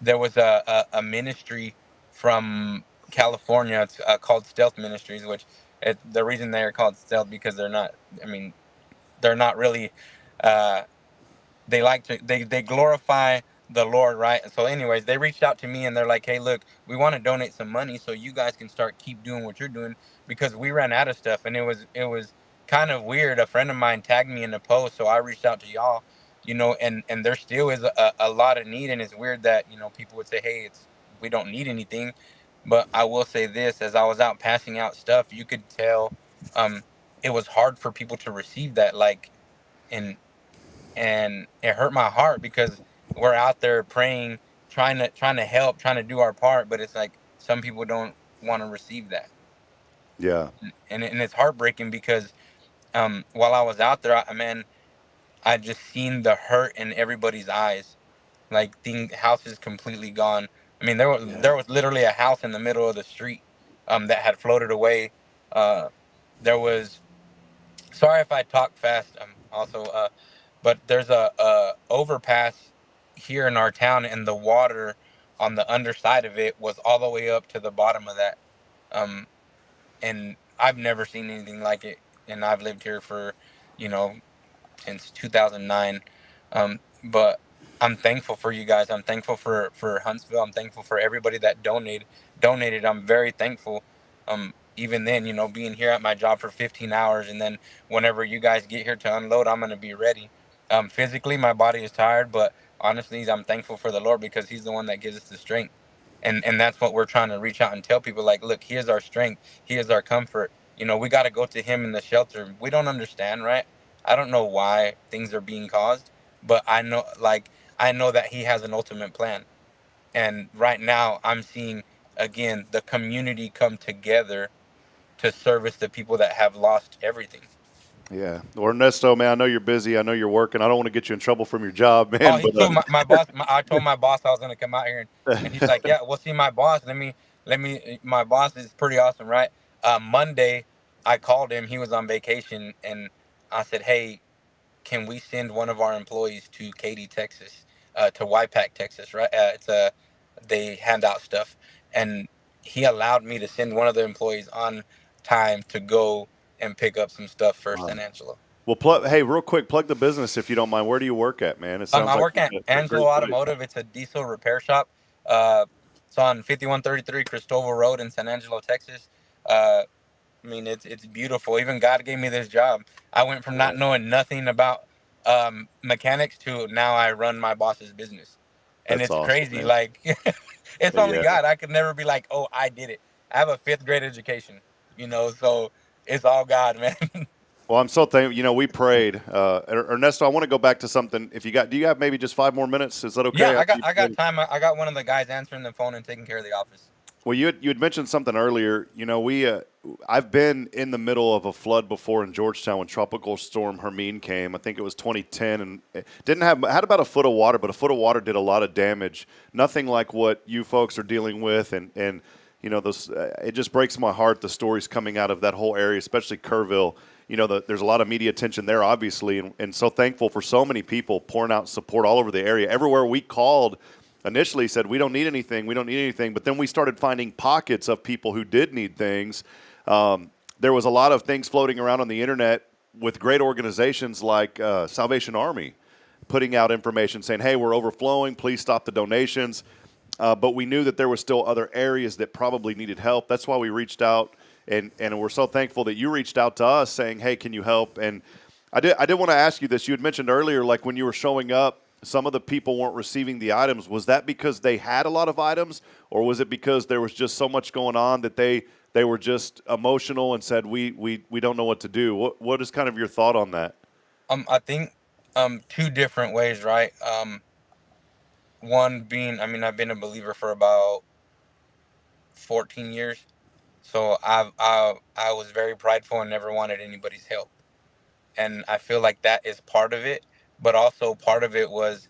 There was a ministry from California. It's called Stealth Ministries, which the reason they're called Stealth because they're not. I mean, they're not really. Uh, they like to they glorify the Lord, right? And so anyways, they reached out to me and they're like, hey, look, we want to donate some money so you guys can start keep doing what you're doing because we ran out of stuff. And it was kind of weird. A friend of mine tagged me in the post, so I reached out to y'all, you know, and there still is a lot of need. And it's weird that, you know, people would say, hey, we don't need anything. But I will say this, as I was out passing out stuff, you could tell it was hard for people to receive that, like, and it hurt my heart because we're out there praying, trying to help, trying to do our part, but it's like some people don't want to receive that. Yeah. And it's heartbreaking because while I was out there, I just seen the hurt in everybody's eyes, like houses completely gone. I mean, there was literally a house in the middle of the street that had floated away. There was Sorry if I talk fast. Also, but there's a overpass here in our town, and the water on the underside of it was all the way up to the bottom of that. Um, and I've never seen anything like it. And I've lived here for, you know, since 2009. But I'm thankful for you guys. I'm thankful for Huntsville. I'm thankful for everybody that donated. I'm very thankful. Even then, you know, being here at my job for 15 hours, and then whenever you guys get here to unload, I'm gonna be ready. Physically, my body is tired, but honestly, I'm thankful for the Lord because He's the one that gives us the strength. And that's what we're trying to reach out and tell people, like, look, here's our strength, here's our comfort. You know, we got to go to Him in the shelter. We don't understand, right? I don't know why things are being caused, but I know that He has an ultimate plan. And right now I'm seeing again the community come together to service the people that have lost everything. Yeah. Well, Ernesto, man, I know you're busy. I know you're working. I don't want to get you in trouble from your job, man. Oh, he told my boss. I told my boss I was gonna come out here, and he's like, "Yeah, we'll see my boss. Let me. My boss is pretty awesome, right?" Monday, I called him. He was on vacation, and I said, "Hey, can we send one of our employees to Katy, Texas, to YPAC, Texas, right? They hand out stuff," and he allowed me to send one of the employees on time to go and pick up some stuff for San Angelo. Well, hey, real quick, plug the business if you don't mind. Where do you work at, man? It sounds I like work at a great Angelo place. Automotive. It's a diesel repair shop. It's on 5133 Cristobal Road in San Angelo, Texas. I mean, it's beautiful. Even God gave me this job. I went from not knowing nothing about mechanics to now I run my boss's business, and That's it's awesome, crazy. man. Like, it's only Yeah. God. I could never be like, oh, I did it. I have a 5th grade education, you know, so it's all God, man. Well, I'm so thankful. You know, we prayed. Ernesto, I want to go back to something. If you got, do you have maybe just 5 more minutes? Is that okay? Yeah, I got time. I got one of the guys answering the phone and taking care of the office. Well, you had mentioned something earlier. You know, I've been in the middle of a flood before in Georgetown when Tropical Storm Hermine came. I think it was 2010, and it had about a foot of water, but a foot of water did a lot of damage. Nothing like what you folks are dealing with, and you know, those. It just breaks my heart the stories coming out of that whole area, especially Kerrville. You know, there's a lot of media attention there, obviously, and so thankful for so many people pouring out support all over the area. Everywhere we called, initially said, we don't need anything, but then we started finding pockets of people who did need things. There was a lot of things floating around on the internet with great organizations like Salvation Army putting out information saying, hey, we're overflowing, please stop the donations. But we knew that there were still other areas that probably needed help. That's why we reached out. And we're so thankful that you reached out to us saying, hey, can you help? And I did want to ask you this. You had mentioned earlier, like when you were showing up, some of the people weren't receiving the items. Was that because they had a lot of items, or was it because there was just so much going on that they were just emotional and said, we don't know what to do? What is kind of your thought on that? I think 2 different ways, right? One being, I mean, I've been a believer for about 14 years. So I was very prideful and never wanted anybody's help. And I feel like that is part of it. But also part of it was,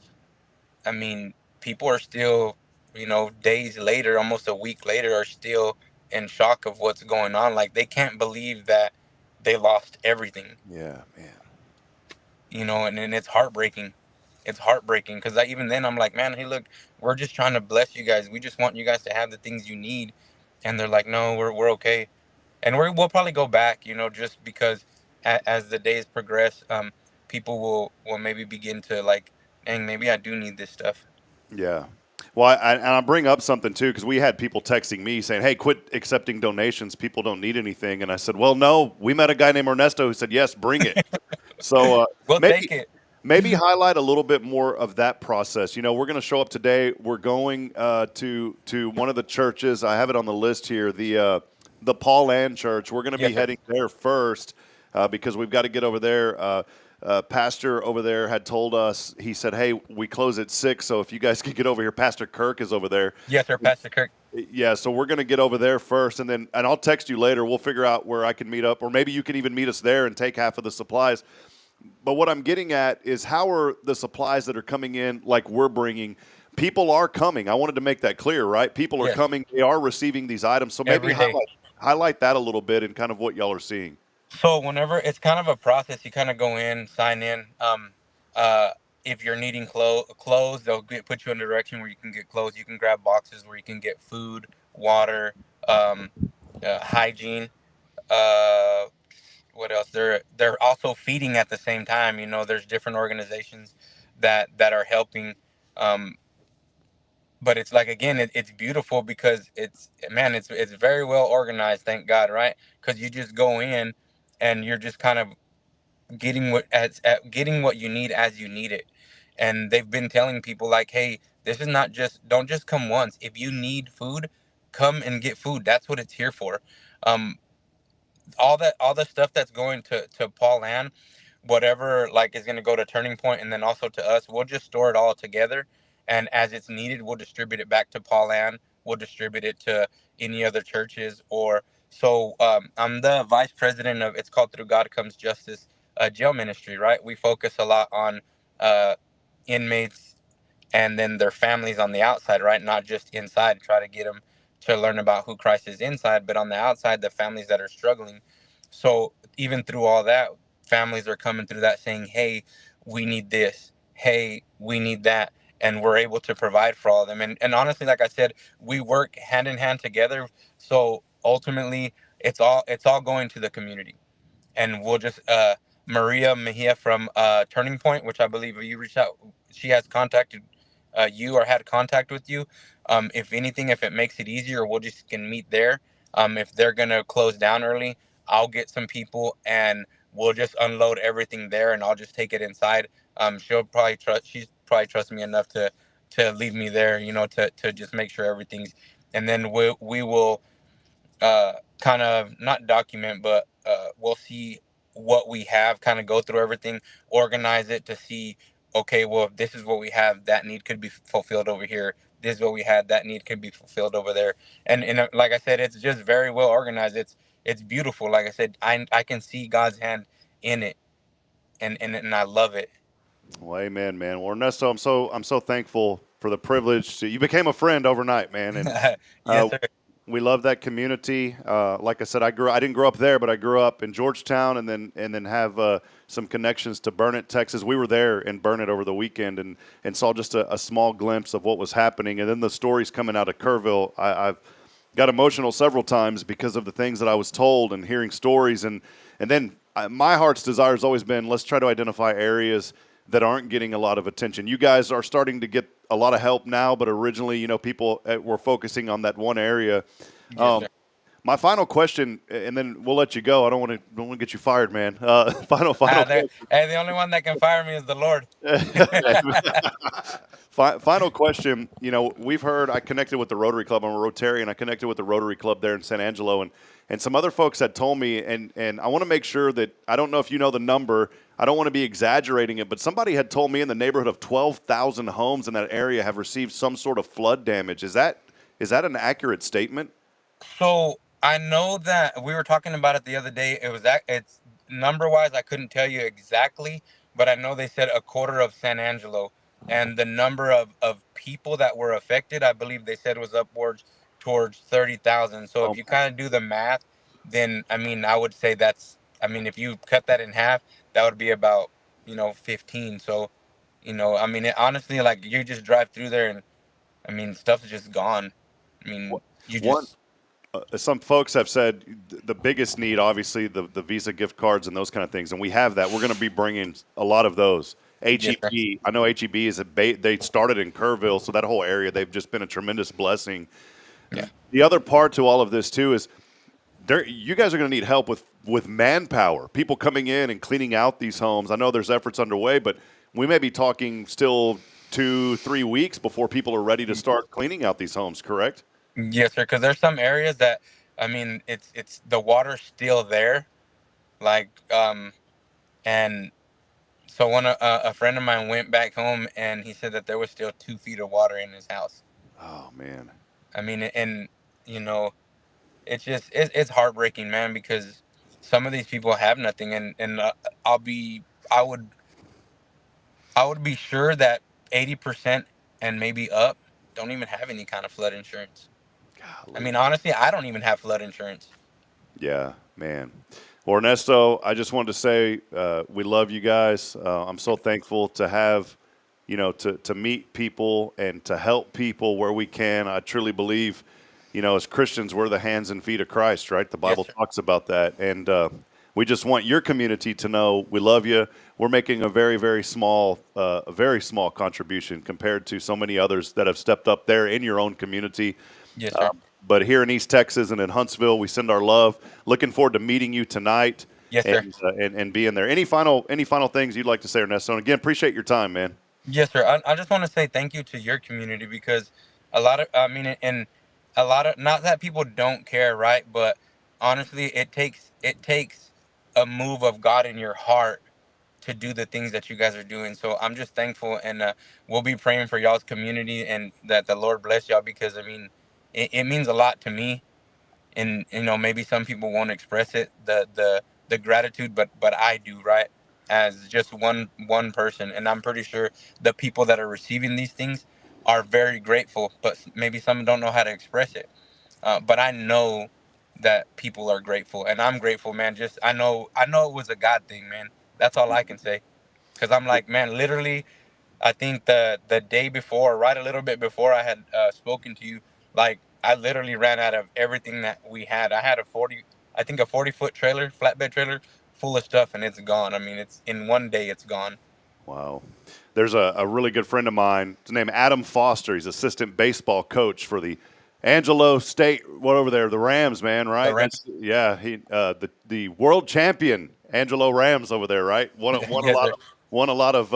I mean, people are still, you know, days later, almost a week later, are still in shock of what's going on. Like, they can't believe that they lost everything. Yeah, man. You know, and it's heartbreaking. It's heartbreaking because even then I'm like, man, hey, look, we're just trying to bless you guys. We just want you guys to have the things you need. And they're like, no, we're okay. And we'll probably go back, you know, just because as the days progress, people will maybe begin to like, dang, maybe I do need this stuff. Yeah. Well, I bring up something, too, because we had people texting me saying, hey, quit accepting donations. People don't need anything. And I said, well, no, we met a guy named Ernesto who said, yes, bring it. So we'll take it. Maybe highlight a little bit more of that process. You know, we're going to show up today. We're going to one of the churches. I have it on the list here, the Paul Ann Church. We're going to be heading there first because we've got to get over there. Pastor over there had told us, he said, hey, we close at 6, so if you guys could get over here, Pastor Kirk is over there. Yes, sir, Pastor Kirk. Yeah, so we're going to get over there first, and I'll text you later. We'll figure out where I can meet up, or maybe you can even meet us there and take half of the supplies. But what I'm getting at is how are the supplies that are coming in like we're bringing? People are coming. I wanted to make that clear, right? People are coming. They are receiving these items. So maybe highlight that a little bit and kind of what y'all are seeing. So whenever it's kind of a process, you kind of go in, sign in. Uh, if you're needing clothes, put you in a direction where you can get clothes. You can grab boxes where you can get food, water, um, hygiene. Uh, what else? They're also feeding at the same time. You know, there's different organizations that are helping. Um, but it's like again, it's beautiful because it's very well organized. Thank God, right? Because you just go in and you're just kind of getting what you need as you need it. And they've been telling people like, hey, this is not just don't just come once. If you need food, come and get food. That's what it's here for. Um, all the stuff that's going to Paul Ann, whatever like is going to go to Turning Point and then also to us, we'll just store it all together, and as it's needed we'll distribute it back to Paul Ann. We'll distribute it to any other churches. Or so I'm the vice president of, it's called Through God Comes Justice, jail ministry, right? We focus a lot on uh, inmates and then their families on the outside, right? Not just inside, try to get them to learn about who Christ is inside, but on the outside, the families that are struggling. So even through all that, families are coming through that saying, hey, we need this. Hey, we need that. And we're able to provide for all of them. And honestly, like I said, we work hand in hand together. So ultimately, it's all going to the community. And we'll just Maria Mejia from Turning Point, which I believe you reached out. She has contacted you or had contact with you. If anything, if it makes it easier, we'll just can meet there. If they're gonna close down early, I'll get some people and we'll just unload everything there, and I'll just take it inside. She's probably trust me enough to leave me there, you know, to just make sure everything's. And then we will kind of not document, but we'll see what we have, kind of go through everything, organize it to see, okay, well, if this is what we have, that need could be fulfilled over here. This is what we had, that need could be fulfilled over there. And like I said, it's just very well organized. It's beautiful. Like I said, I can see God's hand in it, and I love it. Well, amen, man. Well, Ernesto, I'm so thankful for the privilege to. You became a friend overnight, man, and Yes, sir. we love that community. Like I said, I didn't grow up there, but I grew up in Georgetown, and then have some connections to Burnet, Texas. We were there in Burnet over the weekend, and saw just a small glimpse of what was happening, and then the stories coming out of Kerrville. I've got emotional several times because of the things that I was told and hearing stories, and then my heart's desire has always been, let's try to identify areas that aren't getting a lot of attention. You guys are starting to get a lot of help now, but originally, people were focusing on that one area. Yes, sir. My final question, and then we'll let you go. I don't want to get you fired, man. Final question. Hey, the only one that can fire me is the Lord. Final question. We've heard, I connected with the Rotary Club. I'm a Rotarian. I connected with the Rotary Club there in San Angelo, and some other folks had told me, and I want to make sure that, I don't know if you know the number, I don't want to be exaggerating it, but somebody had told me in the neighborhood of 12,000 homes in that area have received some sort of flood damage. Is that an accurate statement? So I know that we were talking about it the other day. It's number wise, I couldn't tell you exactly, but I know they said a quarter of San Angelo, and the number of people that were affected, I believe they said was upwards towards 30,000. So if you kind of do the math, then I would say if you cut that in half, that would be about 15. So honestly, like you just drive through there and stuff's just gone. You just. Some folks have said the biggest need, obviously, the Visa gift cards and those kind of things, and we have that. We're going to be bringing a lot of those. HEB, I know HEB is they started in Kerrville, so that whole area, they've just been a tremendous blessing. Yeah. The other part to all of this too is you guys are going to need help with manpower, people coming in and cleaning out these homes. I know there's efforts underway, but we may be talking still 2-3 weeks before people are ready to start cleaning out these homes. Correct? Yes, sir. Because there's some areas that, it's the water's still there, like and so when a friend of mine went back home and he said that there was still 2 feet of water in his house. Oh man. And it's just it's heartbreaking, man, because some of these people have nothing, and I would be sure that 80% and maybe up don't even have any kind of flood insurance. Golly. Honestly, I don't even have flood insurance. Yeah, man. Well, Ernesto, I just wanted to say we love you guys. I'm so thankful to have, to meet people and to help people where we can. I truly believe, as Christians, we're the hands and feet of Christ, right? The Bible talks about that. And we just want your community to know we love you. We're making a very, very small contribution compared to so many others that have stepped up there in your own community. Yes, sir. But here in East Texas and in Huntsville, we send our love. Looking forward to meeting you tonight. Yes, sir. And being there. Any final things you'd like to say, Ernesto? And again, appreciate your time, man. Yes, sir. I just want to say thank you to your community because not that people don't care, right? But honestly, it takes a move of God in your heart to do the things that you guys are doing. So I'm just thankful, and we'll be praying for y'all's community and that the Lord bless y'all because it means a lot to me. And maybe some people won't express it, the gratitude, but I do, right? As just one person, and I'm pretty sure the people that are receiving these things are very grateful, but maybe some don't know how to express it. But I know that people are grateful, and I'm grateful, man. Just I know it was a God thing, man. That's all I can say, because I'm like, man, literally, I think the day before, right, a little bit before I had spoken to you, like I literally ran out of everything that we had. I had a 40-foot trailer, flatbed trailer, full of stuff, and it's gone. I mean, it's in one day, it's gone. Wow. There's a really good friend of mine. His name Adam Foster. He's assistant baseball coach for the Angelo State, over there, the Rams, man, right? The Rams. He the world champion Angelo Rams over there, right? Won a lot of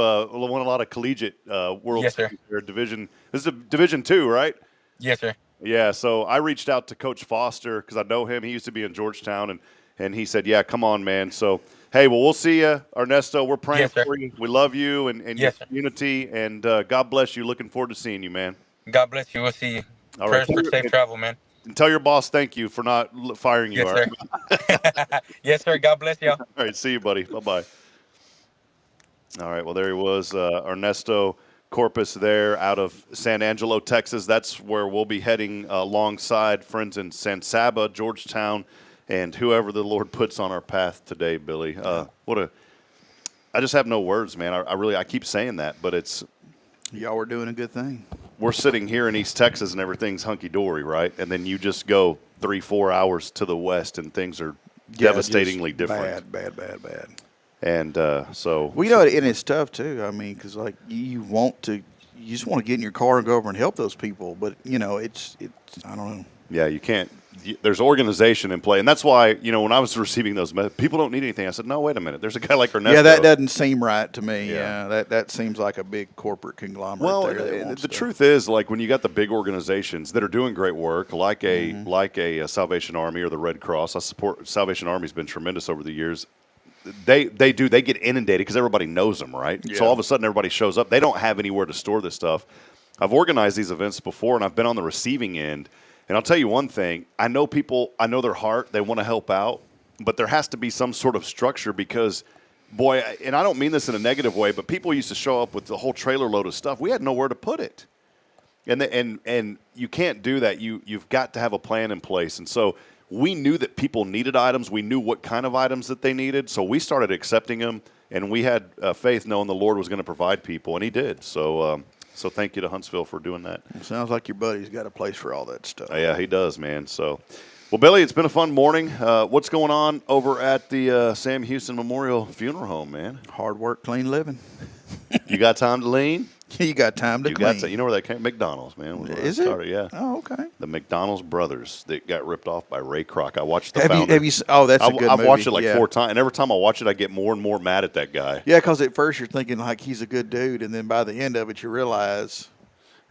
collegiate world Yes, sir. division. This is Division II, right? Yes, sir. Yeah, so I reached out to Coach Foster because I know him. He used to be in Georgetown, and he said, yeah, come on, man. So, hey, well, we'll see you, Ernesto. We're praying for you. We love you and your community, and God bless you. Looking forward to seeing you, man. God bless you. We'll see you. All Prayers right. for safe travel, man. And tell your boss thank you for not firing you. Yes, all sir. right? Yes, sir. God bless y'all. All right, see you, buddy. Bye-bye. All right, well, there he was, Ernesto Corpus there out of San Angelo, Texas. That's where we'll be heading alongside friends in San Saba, Georgetown, and whoever the Lord puts on our path today, Billy. I just have no words, man. I keep saying that, but it's y'all were doing a good thing. We're sitting here in East Texas and everything's hunky-dory, right? And then you just go 3-4 hours to the west and things are devastatingly different. Bad. And so... Well, and it's tough, too. I mean, because, like, you just want to get in your car and go over and help those people. But, it's I don't know. Yeah, you can't. There's organization in play. And that's why, when I was receiving those messages, people don't need anything. I said, no, wait a minute. There's a guy like Ernesto. Yeah, that doesn't seem right to me. Yeah, that seems like a big corporate conglomerate. Well, there the truth is, like, when you got the big organizations that are doing great work, like a Salvation Army or the Red Cross, I support Salvation Army's been tremendous over the years. They get inundated because everybody knows them, right? Yeah. So all of a sudden everybody shows up. They don't have anywhere to store this stuff. I've organized these events before, and I've been on the receiving end. And I'll tell you one thing. I know people, I know their heart. They want to help out. But there has to be some sort of structure because, boy, and I don't mean this in a negative way, but people used to show up with the whole trailer load of stuff. We had nowhere to put it. And you can't do that. You've got to have a plan in place. And so we knew that people needed items. We knew what kind of items that they needed. So we started accepting them, and we had faith knowing the Lord was going to provide people, and he did. So thank you to Huntsville for doing that. It sounds like your buddy's got a place for all that stuff. Yeah, he does, man. So, well, Billy, it's been a fun morning. What's going on over at the Sam Houston Memorial Funeral Home, man? Hard work, clean living. You got time to lean? You got time to clean. You know where that came? McDonald's, man. Is it? Yeah. Oh, okay. The McDonald's brothers that got ripped off by Ray Kroc. I watched the founder. Oh, that's a good movie. I've watched it like 4 times, and every time I watch it, I get more and more mad at that guy. Yeah, because at first you're thinking like he's a good dude, and then by the end of it you realize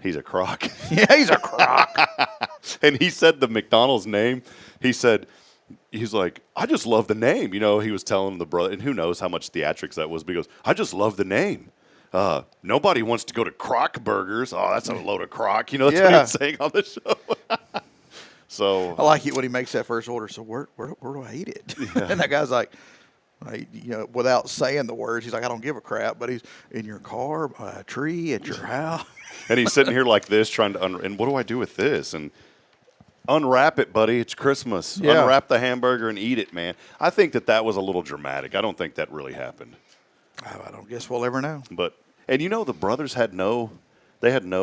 he's a crock. Yeah, he's a crock. And he said the McDonald's name. He's like, I just love the name. He was telling the brother, and who knows how much theatrics that was, but he goes, I just love the name. Nobody wants to go to Croc Burgers. Oh, that's a load of crock. That's what he was saying on the show. So I like it when he makes that first order. So where do I eat it? Yeah. And that guy's like, without saying the words, he's like, I don't give a crap. But he's in your car, by a tree, at your house. And he's sitting here like this, trying to and what do I do with this? And Unwrap it, buddy. It's Christmas. Yeah. Unwrap the hamburger and eat it, man. I think that was a little dramatic. I don't think that really happened. I don't guess we'll ever know. But the brothers had no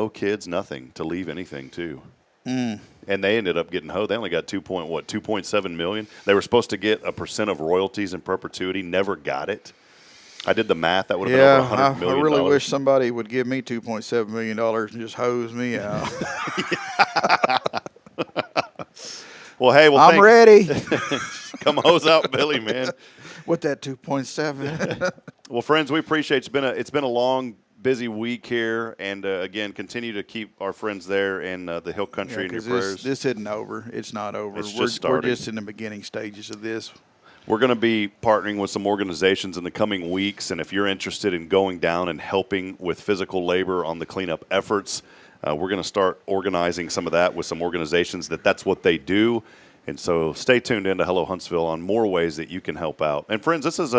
kids, nothing to leave anything to. And they ended up getting hoed. They only got 2.7 million. They were supposed to get a % of royalties in perpetuity. Never got it. I did the math. That would have been over $100 million. I really wish somebody would give me $2.7 million and just hose me out. Well, hey, I'm ready. Come hose out Billy, man. With that 2.7. Well, friends, we appreciate it's been a long, busy week here, and again, continue to keep our friends there in the Hill Country in your prayers. This isn't over. It's not over. We're just in the beginning stages of this. We're going to be partnering with some organizations in the coming weeks, and if you're interested in going down and helping with physical labor on the cleanup efforts, we're going to start organizing some of that with some organizations that's what they do. And so stay tuned into Hello Huntsville on more ways that you can help out. And friends, this is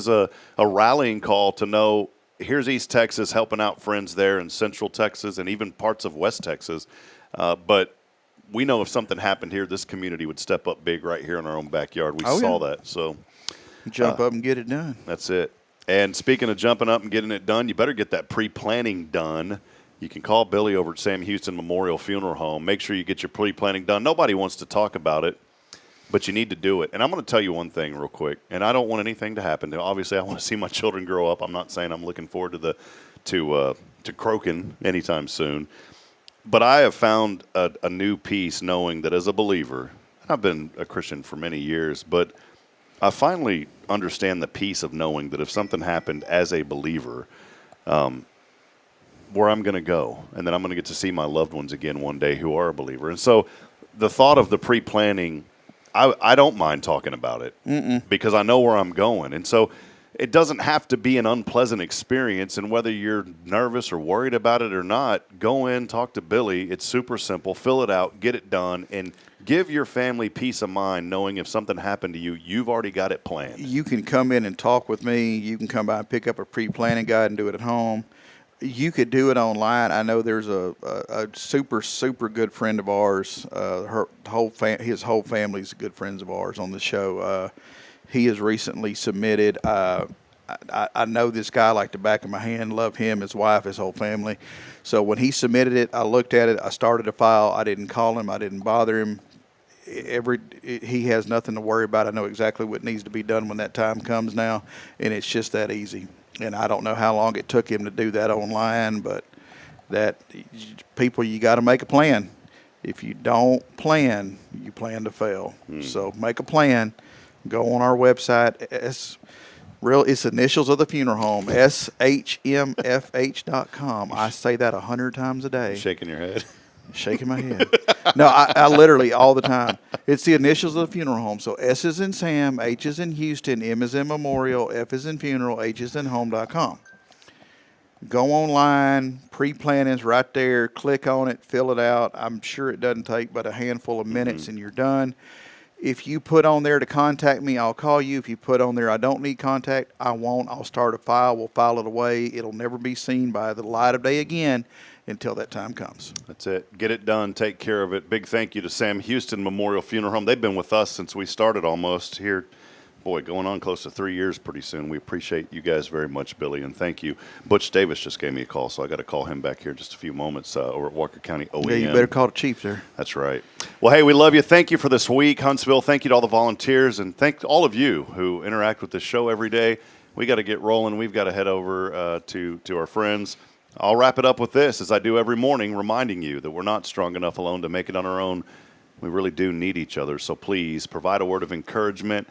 a rallying call to know here's East Texas helping out friends there in Central Texas and even parts of West Texas. But we know if something happened here, this community would step up big right here in our own backyard. We saw that. So jump up and get it done. That's it. And speaking of jumping up and getting it done, you better get that pre-planning done. You can call Billy over at Sam Houston Memorial Funeral Home. Make sure you get your pre-planning done. Nobody wants to talk about it, but you need to do it. And I'm going to tell you one thing real quick, and I don't want anything to happen. Obviously, I want to see my children grow up. I'm not saying I'm looking forward to croaking anytime soon. But I have found a new peace knowing that as a believer, I've been a Christian for many years, but I finally understand the peace of knowing that if something happened as a believer, where I'm going to go, and then I'm going to get to see my loved ones again one day who are a believer. And so the thought of the pre-planning, I don't mind talking about it because I know where I'm going. And so it doesn't have to be an unpleasant experience, and whether you're nervous or worried about it or not, go in, talk to Billy. It's super simple. Fill it out, get it done, and give your family peace of mind knowing if something happened to you, you've already got it planned. You can come in and talk with me. You can come by and pick up a pre-planning guide and do it at home. You could do it online. I know there's a super, super good friend of ours. His whole family's good friends of ours on the show. He has recently submitted. I know this guy like the back of my hand. Love him, his wife, his whole family. So when he submitted it, I looked at it. I started a file. I didn't call him. I didn't bother him. He has nothing to worry about. I know exactly what needs to be done when that time comes now, and it's just that easy. And I don't know how long it took him to do that online, but people, you got to make a plan. If you don't plan, you plan to fail. So make a plan. Go on our website. It's initials of the funeral home, shmfh.com. I say that 100 times a day. Shaking your head? Shaking my head. No, I literally all the time. It's the initials of the funeral home. So S is in Sam, H is in Houston, M is in Memorial, F is in Funeral, H is in Home.com. Go online, pre-planning's right there. Click on it, fill it out. I'm sure it doesn't take but a handful of minutes and you're done. If you put on there to contact me, I'll call you. If you put on there I don't need contact, I won't. I'll start a file. We'll file it away. It'll never be seen by the light of day again until that time comes. That's it. Get it done. Take care of it. Big thank you to Sam Houston Memorial Funeral Home. They've been with us since we started almost here. Boy, going on close to 3 years pretty soon. We appreciate you guys very much, Billy, and thank you. Butch Davis just gave me a call, so I got to call him back here in just a few moments over at Walker County OEM. Yeah, you better call the chief there. That's right. Well, hey, we love you. Thank you for this week, Huntsville. Thank you to all the volunteers, and thank all of you who interact with this show every day. We got to get rolling. We've got to head over to our friends. I'll wrap it up with this, as I do every morning, reminding you that we're not strong enough alone to make it on our own. We really do need each other, so please provide a word of encouragement.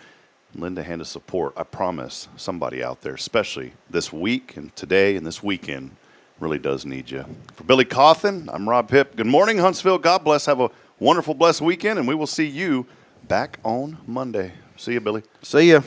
Lend a hand of support. I promise somebody out there, especially this week and today and this weekend, really does need you. For Billy Cauthen, I'm Rob Pipp. Good morning, Huntsville. God bless. Have a wonderful, blessed weekend, and we will see you back on Monday. See you, Billy. See ya.